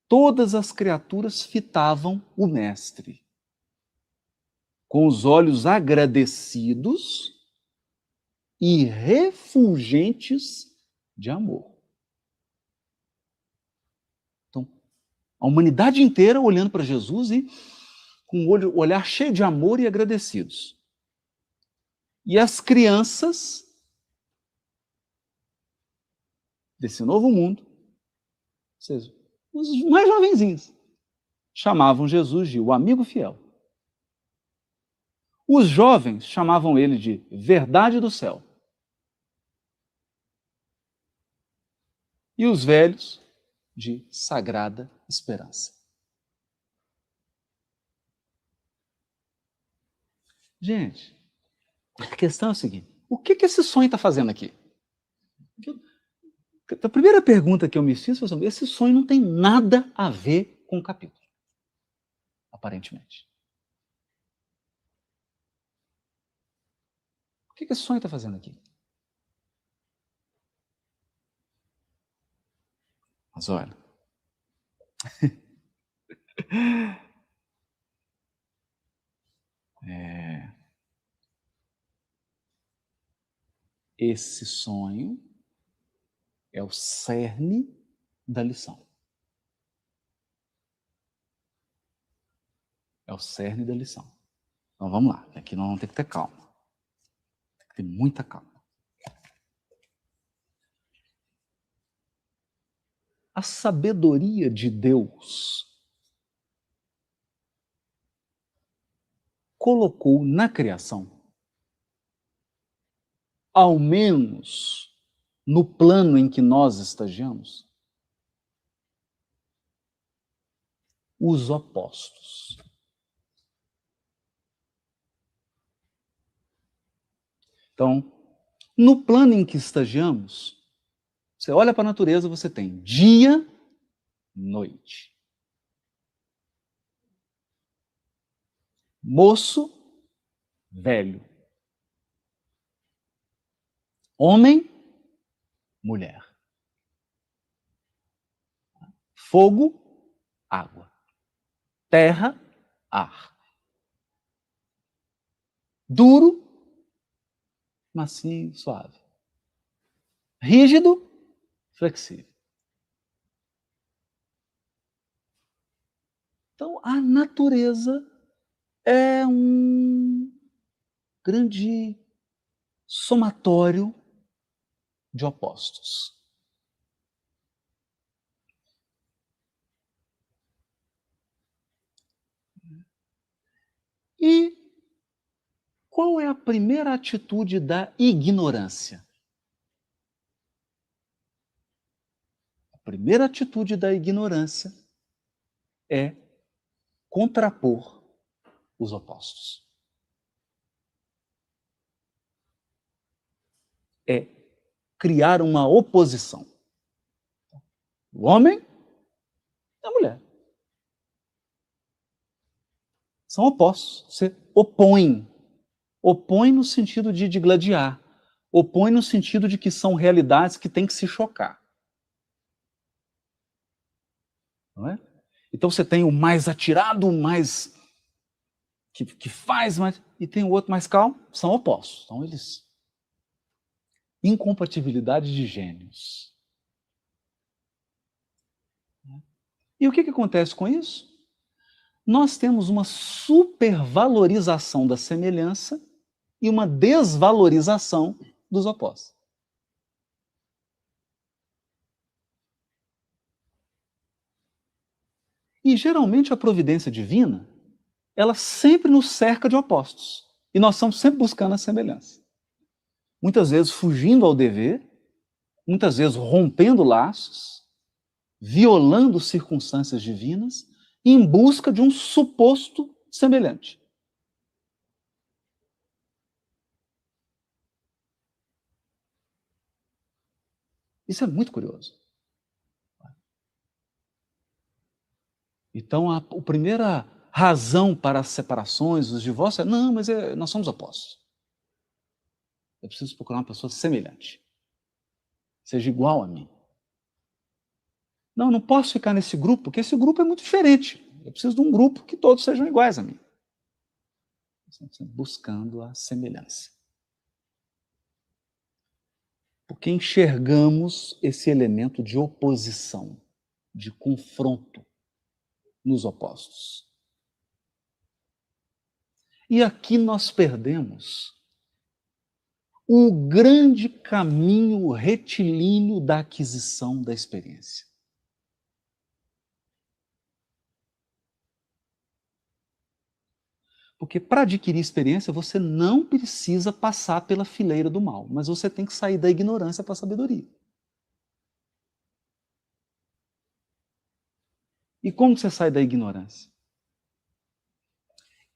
Todas as criaturas fitavam o mestre, com os olhos agradecidos e refulgentes de amor. Então, a humanidade inteira olhando para Jesus e com o olhar cheio de amor e agradecidos. E as crianças desse novo mundo, ou seja, os mais jovenzinhos, chamavam Jesus de o amigo fiel. Os jovens chamavam ele de verdade do céu. E os velhos de sagrada esperança. Gente, a questão é a seguinte: o que esse sonho está fazendo aqui? A primeira pergunta que eu me fiz foi: esse sonho não tem nada a ver com o capítulo, aparentemente. O que esse sonho está fazendo aqui? Mas olha, esse sonho é o cerne da lição. É o cerne da lição. Então vamos lá, aqui nós vamos ter que ter calma. Tem que ter muita calma. A sabedoria de Deus colocou na criação, ao menos no plano em que nós estagiamos, os opostos. Então, no plano em que estagiamos, você olha para a natureza, você tem dia, noite. Moço, velho. Homem, mulher. Fogo, água. Terra, ar. Duro, macio, suave. Rígido, flexível. Então, a natureza é um grande somatório de opostos. E qual é a primeira atitude da ignorância? A primeira atitude da ignorância é contrapor os opostos. É criar uma oposição. O homem e a mulher. São opostos. Você opõe. Opõe no sentido de digladiar. Opõe no sentido de que são realidades que têm que se chocar. Não é? Então você tem o mais atirado, o mais que faz mais, e tem o outro mais calmo, são opostos. Então, eles... Incompatibilidade de gênios. E o que acontece com isso? Nós temos uma supervalorização da semelhança e uma desvalorização dos opostos. E, geralmente, a providência divina, ela sempre nos cerca de opostos. E nós estamos sempre buscando a semelhança. Muitas vezes fugindo ao dever, muitas vezes rompendo laços, violando circunstâncias divinas, em busca de um suposto semelhante. Isso é muito curioso. Então, a primeira razão para as separações, os divórcios, é: não, mas nós somos opostos. Eu preciso procurar uma pessoa semelhante, seja igual a mim. Não posso ficar nesse grupo, porque esse grupo é muito diferente. Eu preciso de um grupo que todos sejam iguais a mim. Estamos buscando a semelhança. Porque enxergamos esse elemento de oposição, de confronto nos opostos. E aqui nós perdemos o grande caminho retilíneo da aquisição da experiência. Porque para adquirir experiência, você não precisa passar pela fileira do mal, mas você tem que sair da ignorância para a sabedoria. E como você sai da ignorância?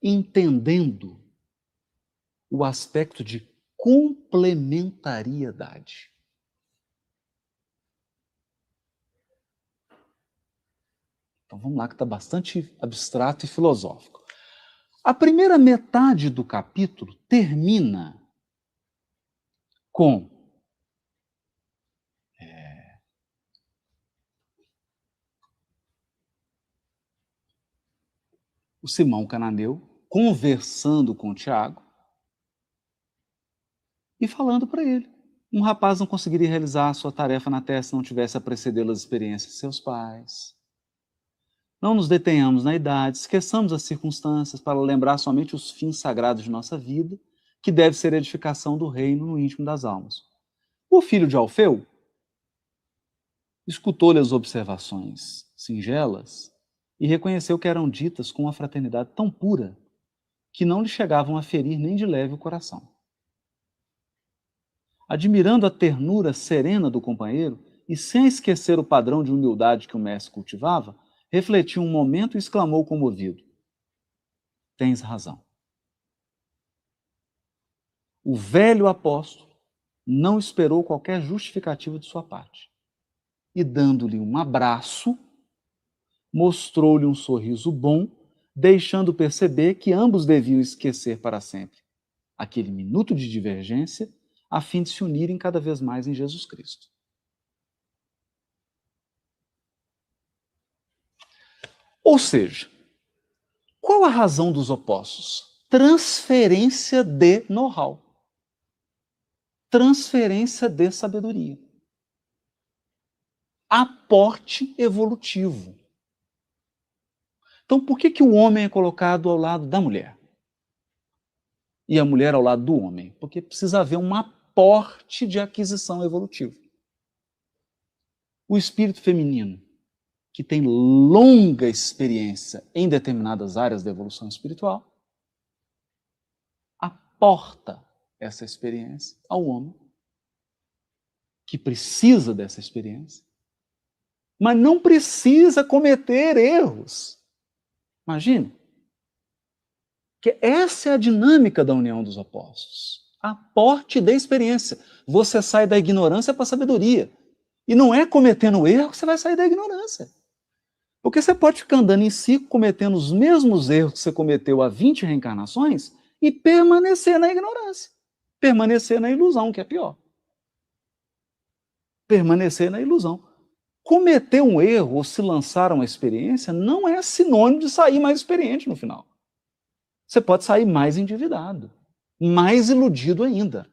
Entendendo o aspecto de complementariedade. Então vamos lá, que está bastante abstrato e filosófico. A primeira metade do capítulo termina com o Simão Cananeu conversando com o Tiago e falando para ele: um rapaz não conseguiria realizar a sua tarefa na terra se não tivesse a precedê-lo as experiências de seus pais. Não nos detenhamos na idade, esqueçamos as circunstâncias para lembrar somente os fins sagrados de nossa vida, que deve ser a edificação do reino no íntimo das almas. O filho de Alfeu escutou-lhe as observações singelas e reconheceu que eram ditas com uma fraternidade tão pura que não lhe chegavam a ferir nem de leve o coração. Admirando a ternura serena do companheiro e sem esquecer o padrão de humildade que o mestre cultivava, refletiu um momento e exclamou comovido: tens razão. O velho apóstolo não esperou qualquer justificativa de sua parte e, dando-lhe um abraço, mostrou-lhe um sorriso bom, deixando perceber que ambos deviam esquecer para sempre aquele minuto de divergência, a fim de se unirem cada vez mais em Jesus Cristo. Ou seja, qual a razão dos opostos? Transferência de know-how. Transferência de sabedoria. Aporte evolutivo. Então, por que o homem é colocado ao lado da mulher? E a mulher ao lado do homem? Porque precisa haver um aporte de aquisição evolutiva. O espírito feminino, que tem longa experiência em determinadas áreas da evolução espiritual, aporta essa experiência ao homem, que precisa dessa experiência, mas não precisa cometer erros. Imagine que essa é a dinâmica da união dos opostos. Aporte de experiência. Você sai da ignorância para a sabedoria. E não é cometendo erro que você vai sair da ignorância. Porque você pode ficar andando em si, cometendo os mesmos erros que você cometeu há 20 reencarnações e permanecer na ignorância. Permanecer na ilusão, que é pior. Permanecer na ilusão. Cometer um erro ou se lançar uma experiência não é sinônimo de sair mais experiente no final. você pode sair mais endividado, mais iludido ainda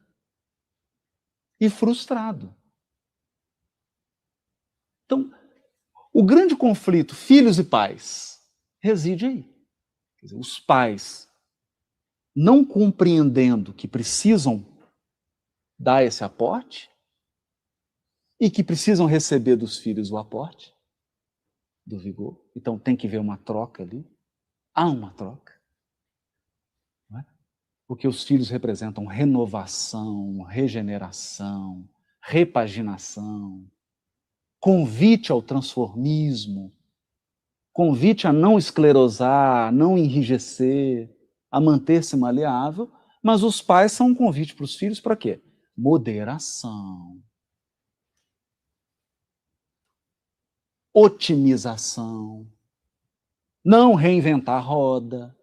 e frustrado. Então, o grande conflito filhos e pais reside aí. Quer dizer, os pais não compreendendo que precisam dar esse aporte e que precisam receber dos filhos o aporte do vigor. Então tem que haver uma troca ali. Há uma troca. Não é? Porque os filhos representam renovação, regeneração, repaginação, convite ao transformismo, convite a não esclerosar, a não enrijecer, a manter-se maleável, mas os pais são um convite para os filhos para quê? Moderação, otimização, não reinventar a roda,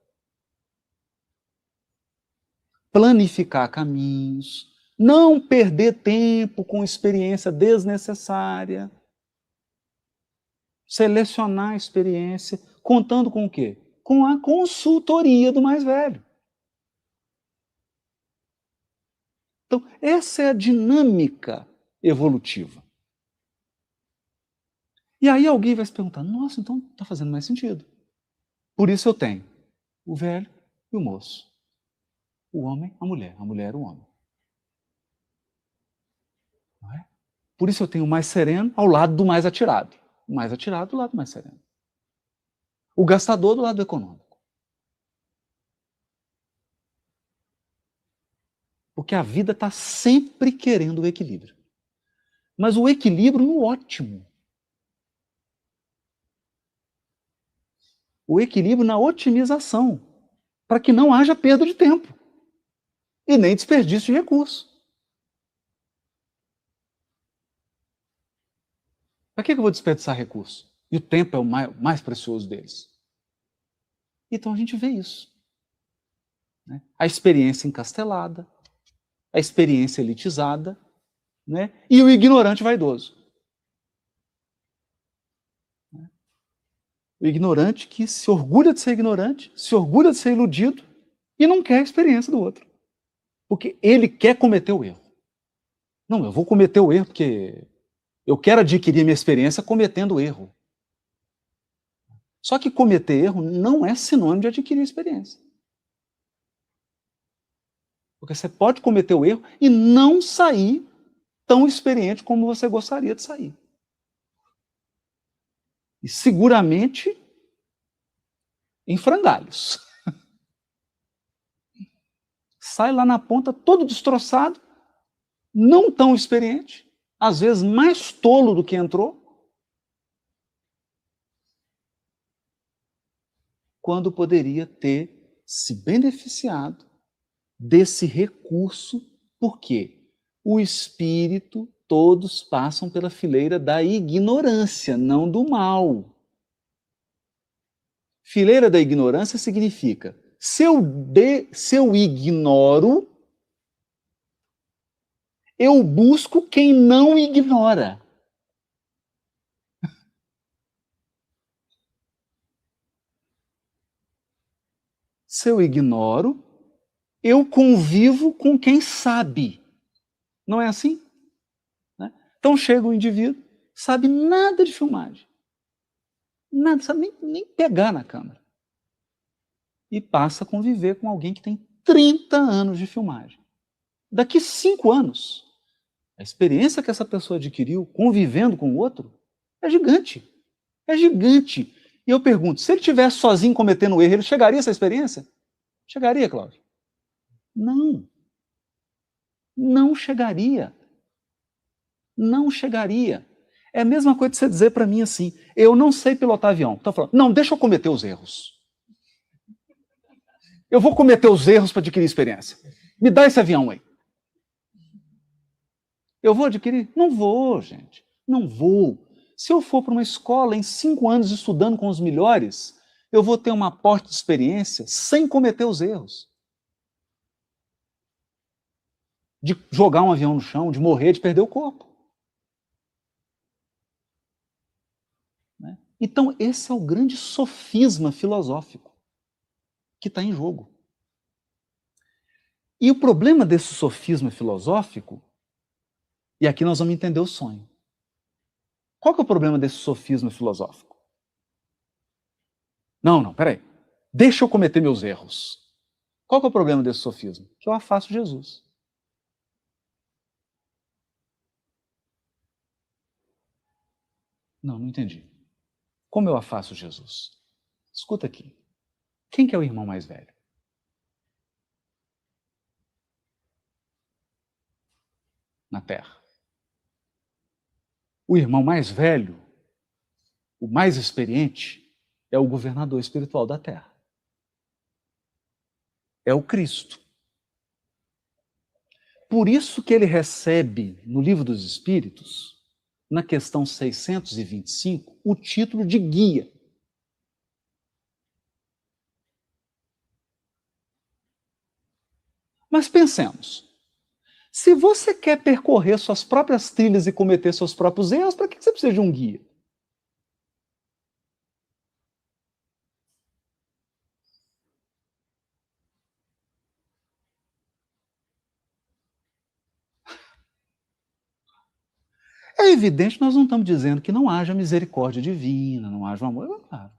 planificar caminhos, não perder tempo com experiência desnecessária, selecionar a experiência, contando com o quê? Com a consultoria do mais velho. Então, essa é a dinâmica evolutiva. E aí alguém vai se perguntar, nossa, então está fazendo mais sentido. Por isso eu tenho o velho e o moço. O homem, a mulher, o homem. Não é? Por isso eu tenho o mais sereno ao lado do mais atirado. O mais atirado do lado do mais sereno. O gastador do lado do econômico. Porque a vida está sempre querendo o equilíbrio. Mas o equilíbrio no ótimo. O equilíbrio na otimização. Para que não haja perda de tempo. E nem desperdício de recurso. Para que eu vou desperdiçar recurso? E o tempo é o mais precioso deles. Então a gente vê isso. Né? A experiência encastelada, a experiência elitizada, né? E o ignorante vaidoso. O ignorante que se orgulha de ser ignorante, se orgulha de ser iludido e não quer a experiência do outro. Porque ele quer cometer o erro. Não, eu vou cometer o erro porque eu quero adquirir minha experiência cometendo o erro. Só que cometer erro não é sinônimo de adquirir experiência. Porque você pode cometer o erro e não sair tão experiente como você gostaria de sair. E seguramente em frangalhos. Sai lá na ponta todo destroçado, não tão experiente, às vezes mais tolo do que entrou, quando poderia ter se beneficiado desse recurso, porque o espírito, todos passam pela fileira da ignorância, não do mal. Fileira da ignorância significa, se eu ignoro, eu busco quem não ignora. Se eu ignoro, eu convivo com quem sabe. Não é assim? Né? Então chega um indivíduo, sabe nada de filmagem. Nada, sabe nem pegar na câmera. E passa a conviver com alguém que tem 30 anos de filmagem. Daqui 5 anos, a experiência que essa pessoa adquiriu convivendo com o outro é gigante. É gigante. E eu pergunto, se ele estivesse sozinho cometendo erro, ele chegaria a essa experiência? Chegaria, Cláudio? Não. Não chegaria. Não chegaria. É a mesma coisa de você dizer para mim assim, eu não sei pilotar avião. Então, falando, não, deixa eu cometer os erros. Eu vou cometer os erros para adquirir experiência. Me dá esse avião aí. Eu vou adquirir? Não vou, gente. Não vou. Se eu for para uma escola em 5 anos estudando com os melhores, eu vou ter uma aporte de experiência sem cometer os erros. De jogar um avião no chão, de morrer, de perder o corpo. Né? Então, esse é o grande sofisma filosófico que está em jogo. E o problema desse sofisma filosófico, e aqui nós vamos entender o sonho. Qual que é o problema desse sofisma filosófico? Não, peraí. Deixa eu cometer meus erros. Qual que é o problema desse sofisma? Que eu afasto Jesus. Não entendi. Como eu afasto Jesus? Escuta aqui. Quem que é o irmão mais velho? Na Terra. O irmão mais velho, o mais experiente, é o governador espiritual da Terra. É o Cristo. Por isso que ele recebe, no Livro dos Espíritos, na questão 625, o título de guia. Mas pensemos, se você quer percorrer suas próprias trilhas e cometer seus próprios erros, para que você precisa de um guia? É evidente que nós não estamos dizendo que não haja misericórdia divina, não haja um amor, é claro.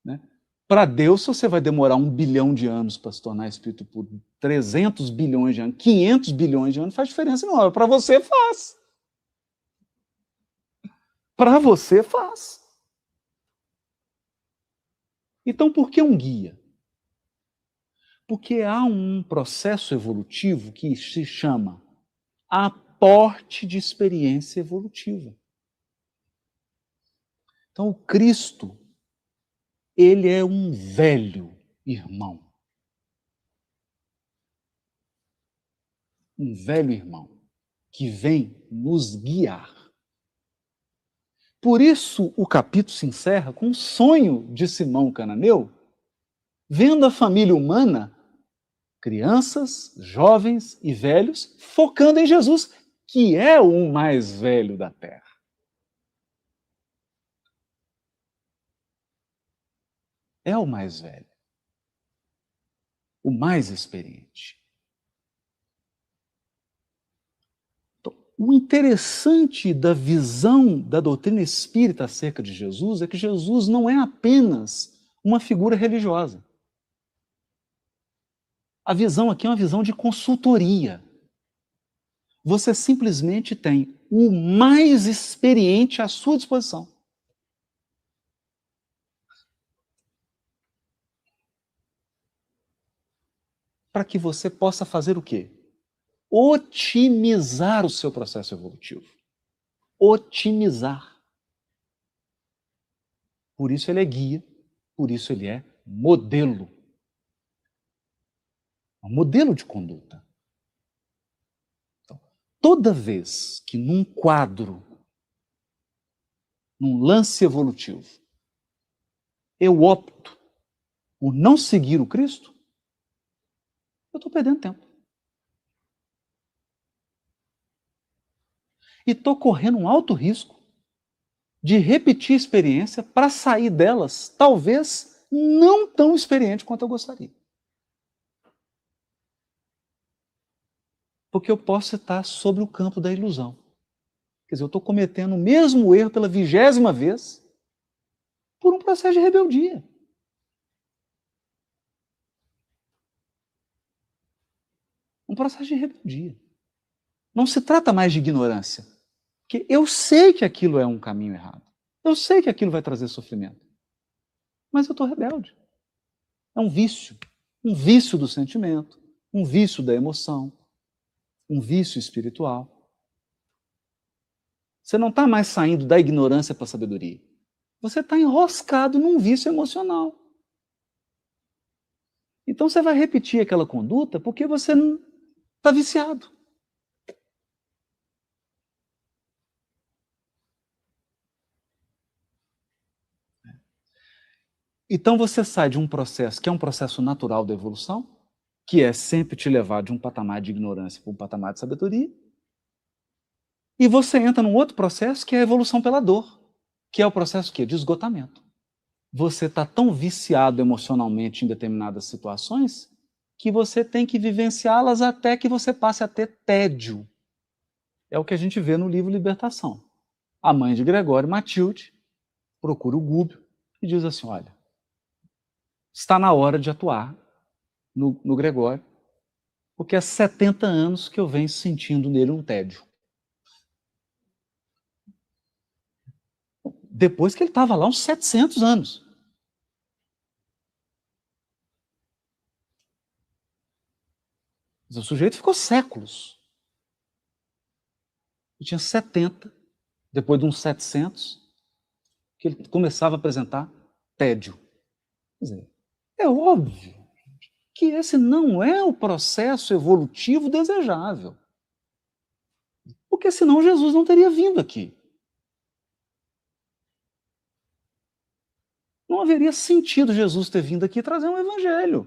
Né? Para Deus, se você vai demorar 1 bilhão de anos para se tornar espírito por 300 bilhões de anos, 500 bilhões de anos, faz diferença não. Para você faz. Para você faz. Então, por que um guia? Porque há um processo evolutivo que se chama aporte de experiência evolutiva. Então, o Cristo, ele é um velho irmão. Um velho irmão que vem nos guiar. Por isso, o capítulo se encerra com um sonho de Simão Cananeu, vendo a família humana, crianças, jovens e velhos, focando em Jesus, que é o mais velho da Terra. É o mais velho. O mais experiente. Então, o interessante da visão da doutrina espírita acerca de Jesus é que Jesus não é apenas uma figura religiosa. A visão aqui é uma visão de consultoria. Você simplesmente tem o mais experiente à sua disposição. Para que você possa fazer o quê? Otimizar o seu processo evolutivo. Otimizar. Por isso ele é guia, por isso ele é modelo. Um modelo de conduta. Então, toda vez que num quadro, num lance evolutivo, eu opto por não seguir o Cristo, eu estou perdendo tempo. E estou correndo um alto risco de repetir a experiência para sair delas, talvez não tão experiente quanto eu gostaria. Porque eu posso estar sobre o campo da ilusão. Quer dizer, eu estou cometendo o mesmo erro pela 20ª vez por um processo de rebeldia. Um processo de rebeldia. Não se trata mais de ignorância. Porque eu sei que aquilo é um caminho errado. Eu sei que aquilo vai trazer sofrimento. Mas eu estou rebelde. É um vício. Um vício do sentimento, um vício da emoção, um vício espiritual. Você não está mais saindo da ignorância para a sabedoria. Você está enroscado num vício emocional. Então você vai repetir aquela conduta porque você está viciado. Então você sai de um processo que é um processo natural da evolução, que é sempre te levar de um patamar de ignorância para um patamar de sabedoria, e você entra num outro processo que é a evolução pela dor, que é o processo quê? De esgotamento. Você está tão viciado emocionalmente em determinadas situações que você tem que vivenciá-las até que você passe a ter tédio. É o que a gente vê no livro Libertação. A mãe de Gregório, Matilde, procura o Gúbio e diz assim, olha, está na hora de atuar no Gregório, porque há 70 anos que eu venho sentindo nele um tédio. Depois que ele estava lá uns 700 anos. O sujeito ficou séculos. Ele tinha 70, depois de uns 700, que ele começava a apresentar tédio. Quer dizer, é óbvio que esse não é o processo evolutivo desejável. Porque senão Jesus não teria vindo aqui. Não haveria sentido Jesus ter vindo aqui trazer um evangelho.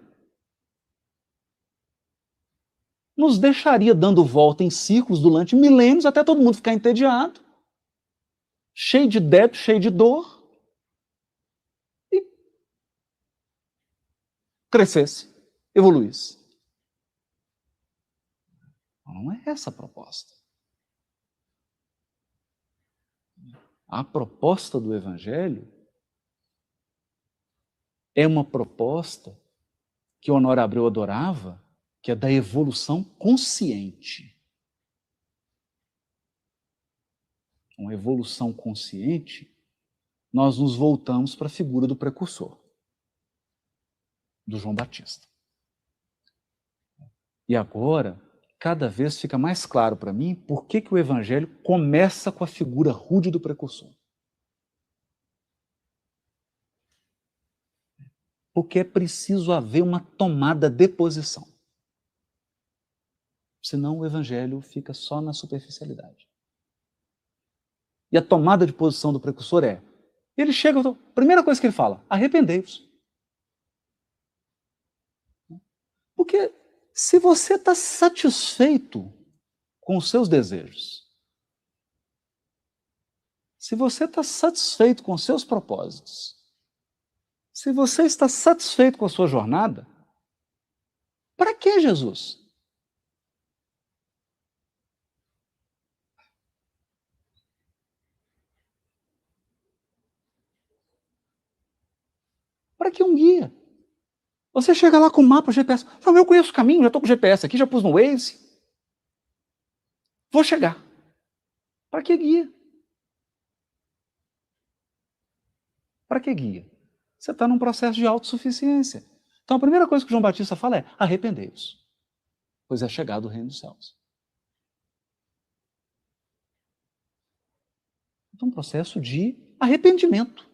Nos deixaria dando volta em ciclos durante milênios até todo mundo ficar entediado, cheio de débito, cheio de dor, e crescesse, evoluísse. Não é essa a proposta. A proposta do evangelho é uma proposta que Honório Abreu adorava, que é da evolução consciente. Uma evolução consciente, nós nos voltamos para a figura do precursor, do João Batista. E agora, cada vez fica mais claro para mim por que o evangelho começa com a figura rude do precursor. Porque é preciso haver uma tomada de posição. Senão o evangelho fica só na superficialidade. E a tomada de posição do precursor é, ele chega, a primeira coisa que ele fala, arrependei-vos. Porque se você está satisfeito com os seus desejos, se você está satisfeito com os seus propósitos, se você está satisfeito com a sua jornada, para que Jesus? Para que um guia? Você chega lá com o mapa, o GPS. Não, eu conheço o caminho, já estou com o GPS aqui, já pus no Waze. Vou chegar. Para que guia? Para que guia? Você está num processo de autossuficiência. Então a primeira coisa que João Batista fala é, arrependei-vos, pois é chegado o reino dos céus. Então um processo de arrependimento.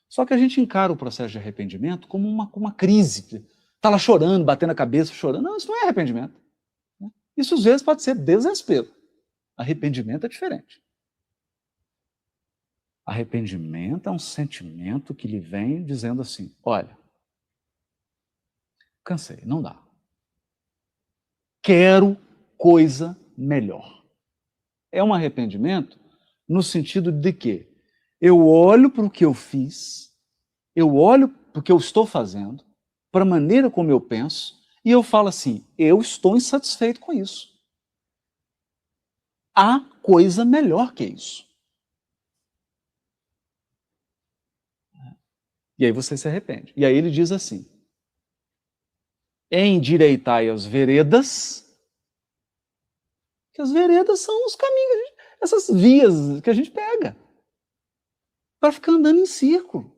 Só que a gente encara o processo de arrependimento como uma crise. Está lá chorando, batendo a cabeça, chorando. Não, isso não é arrependimento. Isso às vezes pode ser desespero. Arrependimento é diferente. Arrependimento é um sentimento que lhe vem dizendo assim, olha, cansei, não dá. Quero coisa melhor. É um arrependimento no sentido de que eu olho para o que eu fiz, eu olho para o que eu estou fazendo, para a maneira como eu penso, e eu falo assim, eu estou insatisfeito com isso. Há coisa melhor que isso. E aí você se arrepende. E aí ele diz assim, endireitai as veredas, que as veredas são os caminhos, essas vias que a gente pega, para ficar andando em círculo.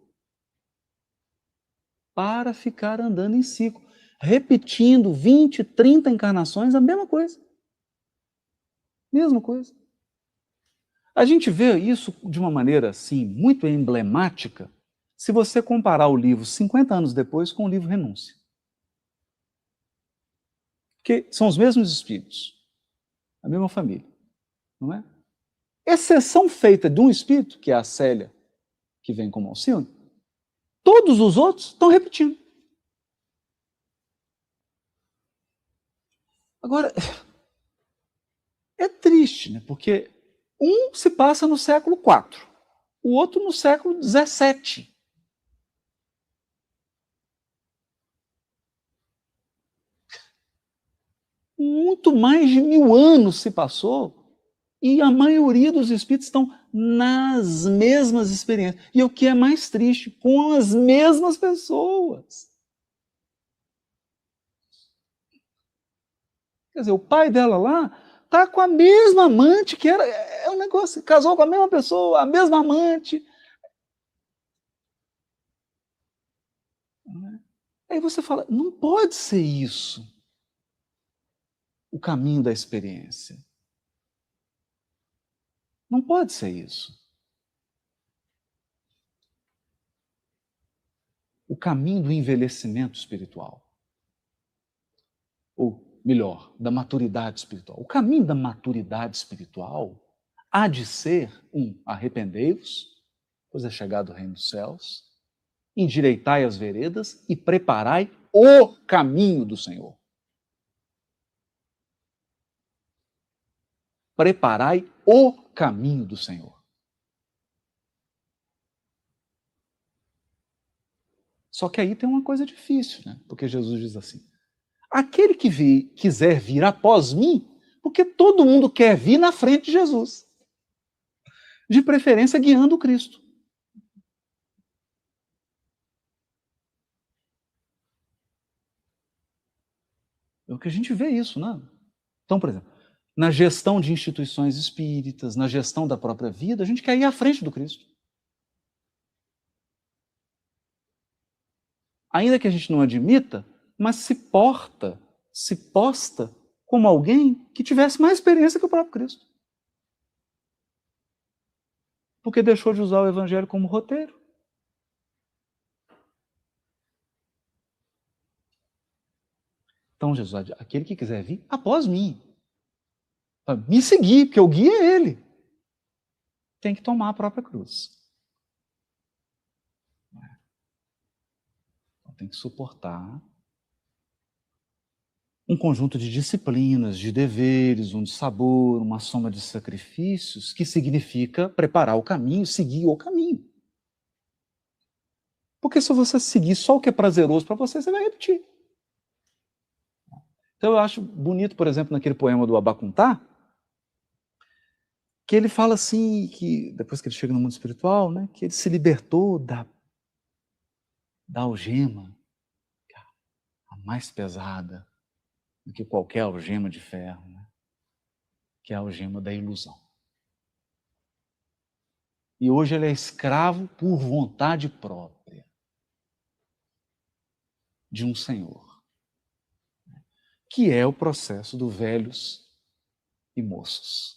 Para ficar andando em ciclo, repetindo 20, 30 encarnações, a mesma coisa. Mesma coisa. A gente vê isso de uma maneira, assim, muito emblemática, se você comparar o livro 50 anos depois com o livro Renúncia. Porque são os mesmos espíritos, a mesma família, não é? Exceção feita de um espírito, que é a Célia, que vem como Alcione, todos os outros estão repetindo. Agora, é triste, né? Porque um se passa no século IV, o outro no século XVII. muito mais de 1000 anos se passou e a maioria dos espíritos estão nas mesmas experiências. E o que é mais triste, com as mesmas pessoas. Quer dizer, o pai dela lá tá com a mesma amante, que era um negócio, casou com a mesma pessoa, a mesma amante. Aí você fala, não pode ser isso o caminho da experiência. Não pode ser isso. O caminho do envelhecimento espiritual. Ou, melhor, da maturidade espiritual. O caminho da maturidade espiritual há de ser arrependei-vos, pois é chegado o reino dos céus, endireitai as veredas e preparai o caminho do Senhor. Preparai o caminho do Senhor. Só que aí tem uma coisa difícil, né? Porque Jesus diz assim, aquele que quiser vir após mim, porque todo mundo quer vir na frente de Jesus. De preferência guiando o Cristo. É o que a gente vê isso, né? Então, por exemplo, na gestão de instituições espíritas, na gestão da própria vida, a gente quer ir à frente do Cristo. Ainda que a gente não admita, mas se posta como alguém que tivesse mais experiência que o próprio Cristo. Porque deixou de usar o Evangelho como roteiro. Então, Jesus, aquele que quiser vir após mim, para me seguir, porque o guia é ele, tem que tomar a própria cruz. Então, tem que suportar um conjunto de disciplinas, de deveres, um de sabor, uma soma de sacrifícios, que significa preparar o caminho, seguir o caminho. Porque se você seguir só o que é prazeroso para você, você vai repetir. Então eu acho bonito, por exemplo, naquele poema do Abacuntá, que ele fala assim, que depois que ele chega no mundo espiritual, né, que ele se libertou da algema, a mais pesada do que qualquer algema de ferro, né, que é a algema da ilusão. E hoje ele é escravo por vontade própria de um Senhor, que é o processo do velhos e moços.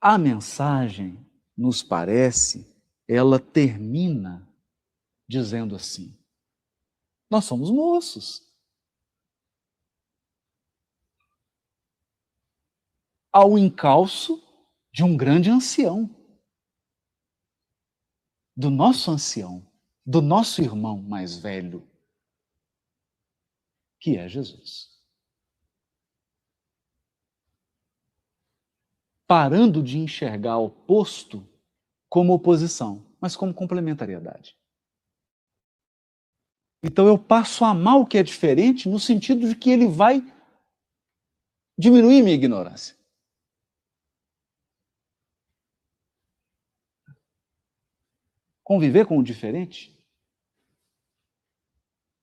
A mensagem, nos parece, ela termina dizendo assim, nós somos moços. Ao encalço de um grande ancião, do nosso ancião, do nosso irmão mais velho, que é Jesus. Parando de enxergar o oposto como oposição, mas como complementariedade. Então eu passo a amar o que é diferente no sentido de que ele vai diminuir minha ignorância. Conviver com o diferente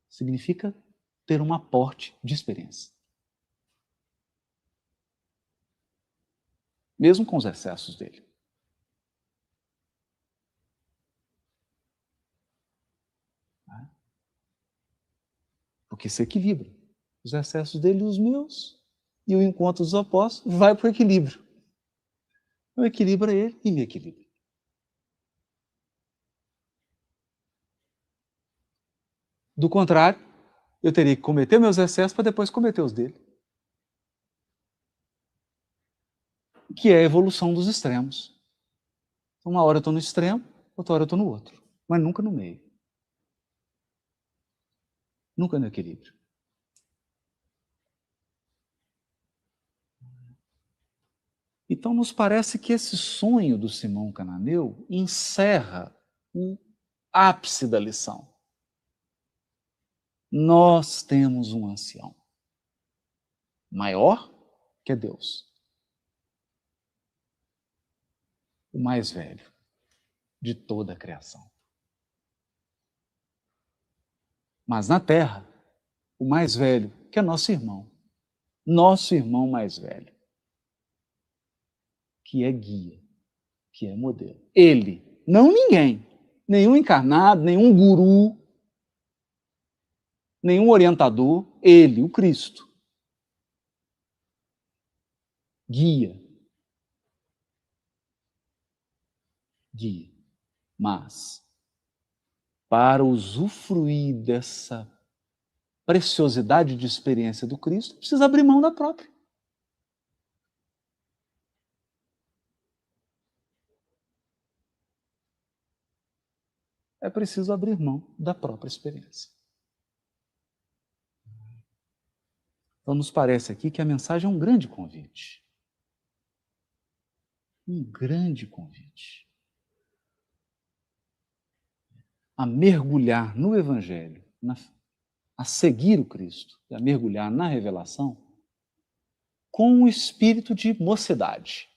significa ter um aporte de experiência. Mesmo com os excessos dele. Porque se equilibra. Os excessos dele e os meus, e o encontro dos opostos vai para o equilíbrio. Eu equilibro ele e me equilibro. Do contrário, eu teria que cometer meus excessos para depois cometer os dele. Que é a evolução dos extremos. Uma hora eu estou no extremo, outra hora eu estou no outro. Mas nunca no meio. Nunca no equilíbrio. Então nos parece que esse sonho do Simão Cananeu encerra o ápice da lição. Nós temos um ancião maior que Deus, o mais velho de toda a criação. Mas na terra, o mais velho, que é nosso irmão mais velho, que é guia, que é modelo. Ele, não ninguém, nenhum encarnado, nenhum guru, nenhum orientador, ele, o Cristo, guia. Mas, para usufruir dessa preciosidade de experiência do Cristo, precisa abrir mão da própria. É preciso abrir mão da própria experiência. Então, nos parece aqui que a mensagem é um grande convite. Um grande convite a mergulhar no Evangelho, a seguir o Cristo, e a mergulhar na revelação com um espírito de mocidade,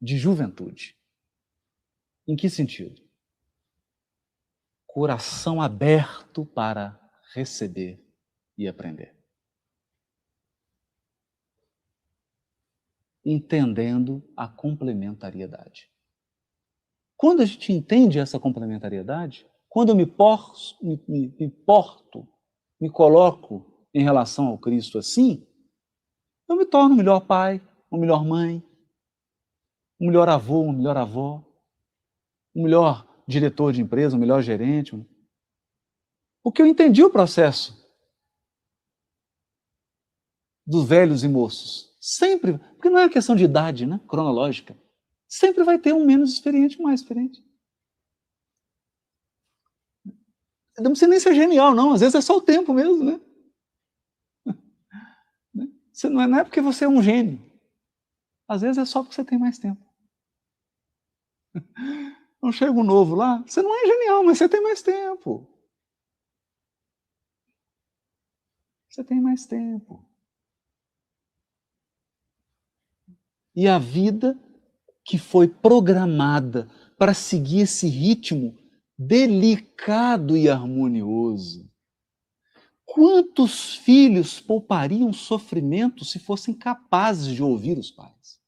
de juventude. Em que sentido? Coração aberto para receber e aprender. Entendendo a complementariedade. Quando a gente entende essa complementariedade, quando eu me coloco em relação ao Cristo assim, eu me torno um melhor pai, uma melhor mãe, um melhor avô, uma melhor avó, um melhor diretor de empresa, um melhor gerente. Porque eu entendi o processo dos velhos e moços. Sempre, porque não é uma questão de idade, né, cronológica. Sempre vai ter um menos experiente e um mais experiente. Não precisa nem ser genial, não. Às vezes é só o tempo mesmo, né? Não é porque você é um gênio. Às vezes é só porque você tem mais tempo. Não chega um novo lá, você não é genial, mas você tem mais tempo. Você tem mais tempo. E a vida que foi programada para seguir esse ritmo delicado e harmonioso. Quantos filhos poupariam sofrimento se fossem capazes de ouvir os pais?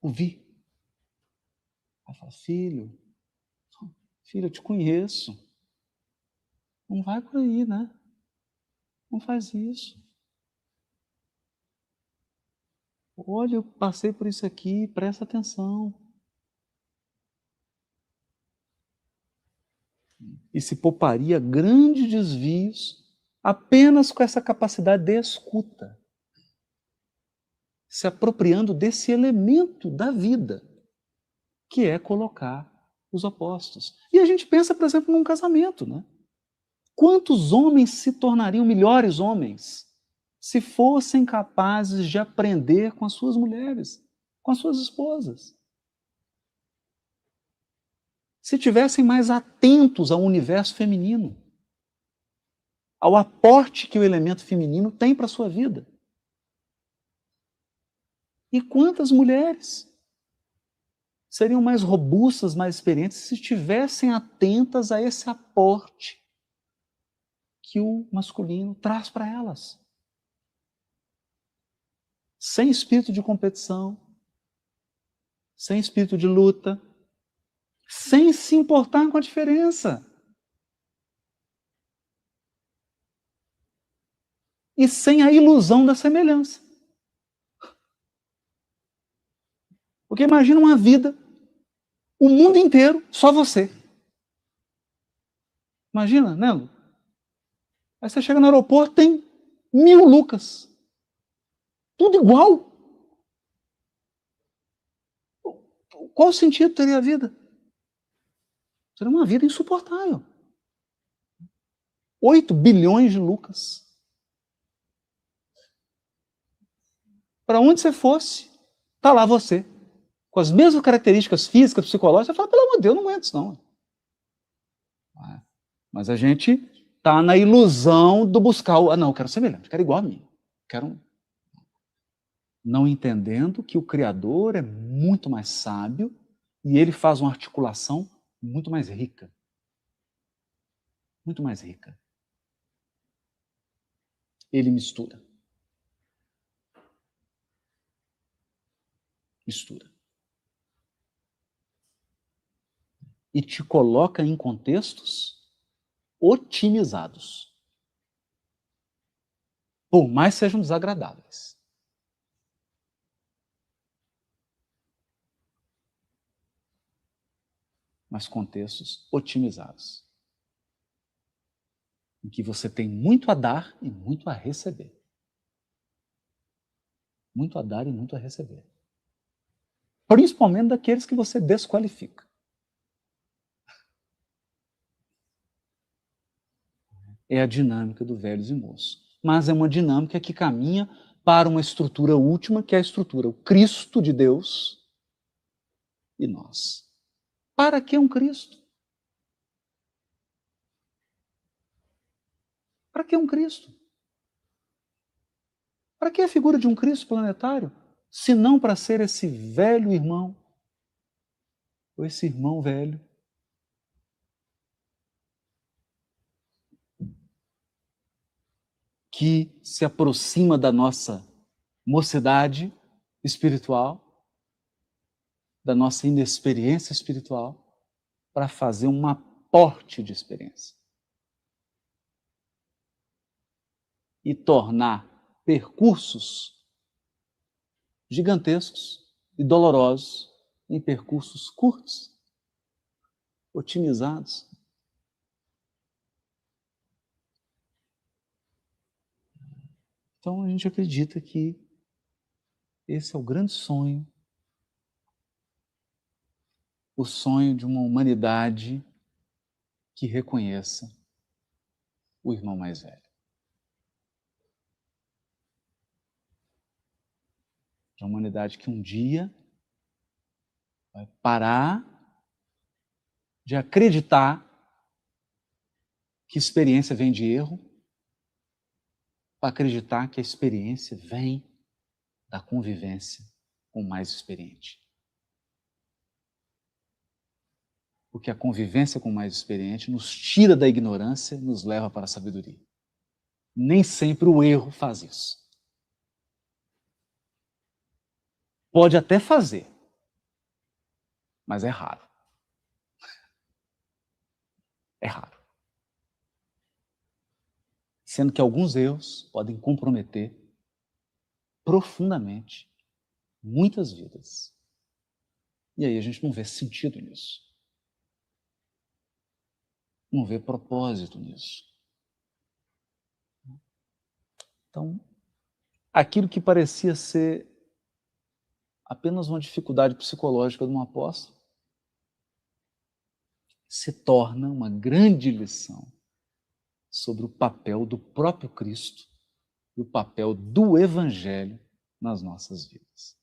Ouvir. Ela fala, filho, eu te conheço. Não vai por aí, né? Não faz isso. Olha, eu passei por isso aqui, presta atenção. E se pouparia grandes desvios apenas com essa capacidade de escuta, se apropriando desse elemento da vida, que é colocar os opostos. E a gente pensa, por exemplo, num casamento, né? Quantos homens se tornariam melhores homens se fossem capazes de aprender com as suas mulheres, com as suas esposas? Se tivessem mais atentos ao universo feminino, ao aporte que o elemento feminino tem para a sua vida. E quantas mulheres seriam mais robustas, mais experientes, se estivessem atentas a esse aporte que o masculino traz para elas? Sem espírito de competição, sem espírito de luta, sem se importar com a diferença. E sem a ilusão da semelhança. Porque imagina uma vida, o mundo inteiro, só você. Imagina, né, Lu? Aí você chega no aeroporto, tem 1000 Lucas. Tudo igual. Qual sentido teria a vida? Seria uma vida insuportável. 8 bilhões de Lucas. Para onde você fosse, está lá você, com as mesmas características físicas, psicológicas, você fala, pelo amor de Deus, não aguento isso não. Mas a gente está na ilusão do buscar o... não, eu quero semelhante, quero igual a mim. Quero... Não entendendo que o Criador é muito mais sábio e ele faz uma articulação muito mais rica. Muito mais rica. Ele mistura. Mistura. E te coloca em contextos otimizados. Por mais sejam desagradáveis. Mas contextos otimizados. Em que você tem muito a dar e muito a receber. Muito a dar e muito a receber. Principalmente daqueles que você desqualifica. É a dinâmica do velhos e moços. Mas é uma dinâmica que caminha para uma estrutura última, que é a estrutura, o Cristo de Deus e nós. Para que um Cristo? Para que um Cristo? Para que a figura de um Cristo planetário? Se não para ser esse velho irmão, ou esse irmão velho, que se aproxima da nossa mocidade espiritual, da nossa inexperiência espiritual, para fazer um aporte de experiência. E tornar percursos gigantescos e dolorosos em percursos curtos, otimizados. Então a gente acredita que esse é o grande sonho, o sonho de uma humanidade que reconheça o irmão mais velho. De uma humanidade que um dia vai parar de acreditar que experiência vem de erro, para acreditar que a experiência vem da convivência com o mais experiente. Porque a convivência com o mais experiente nos tira da ignorância e nos leva para a sabedoria. Nem sempre o erro faz isso. Pode até fazer, mas é raro. É raro. Sendo que alguns erros podem comprometer profundamente muitas vidas. E aí a gente não vê sentido nisso. Não vê propósito nisso. Então, aquilo que parecia ser apenas uma dificuldade psicológica de um apóstolo se torna uma grande lição sobre o papel do próprio Cristo e o papel do Evangelho nas nossas vidas.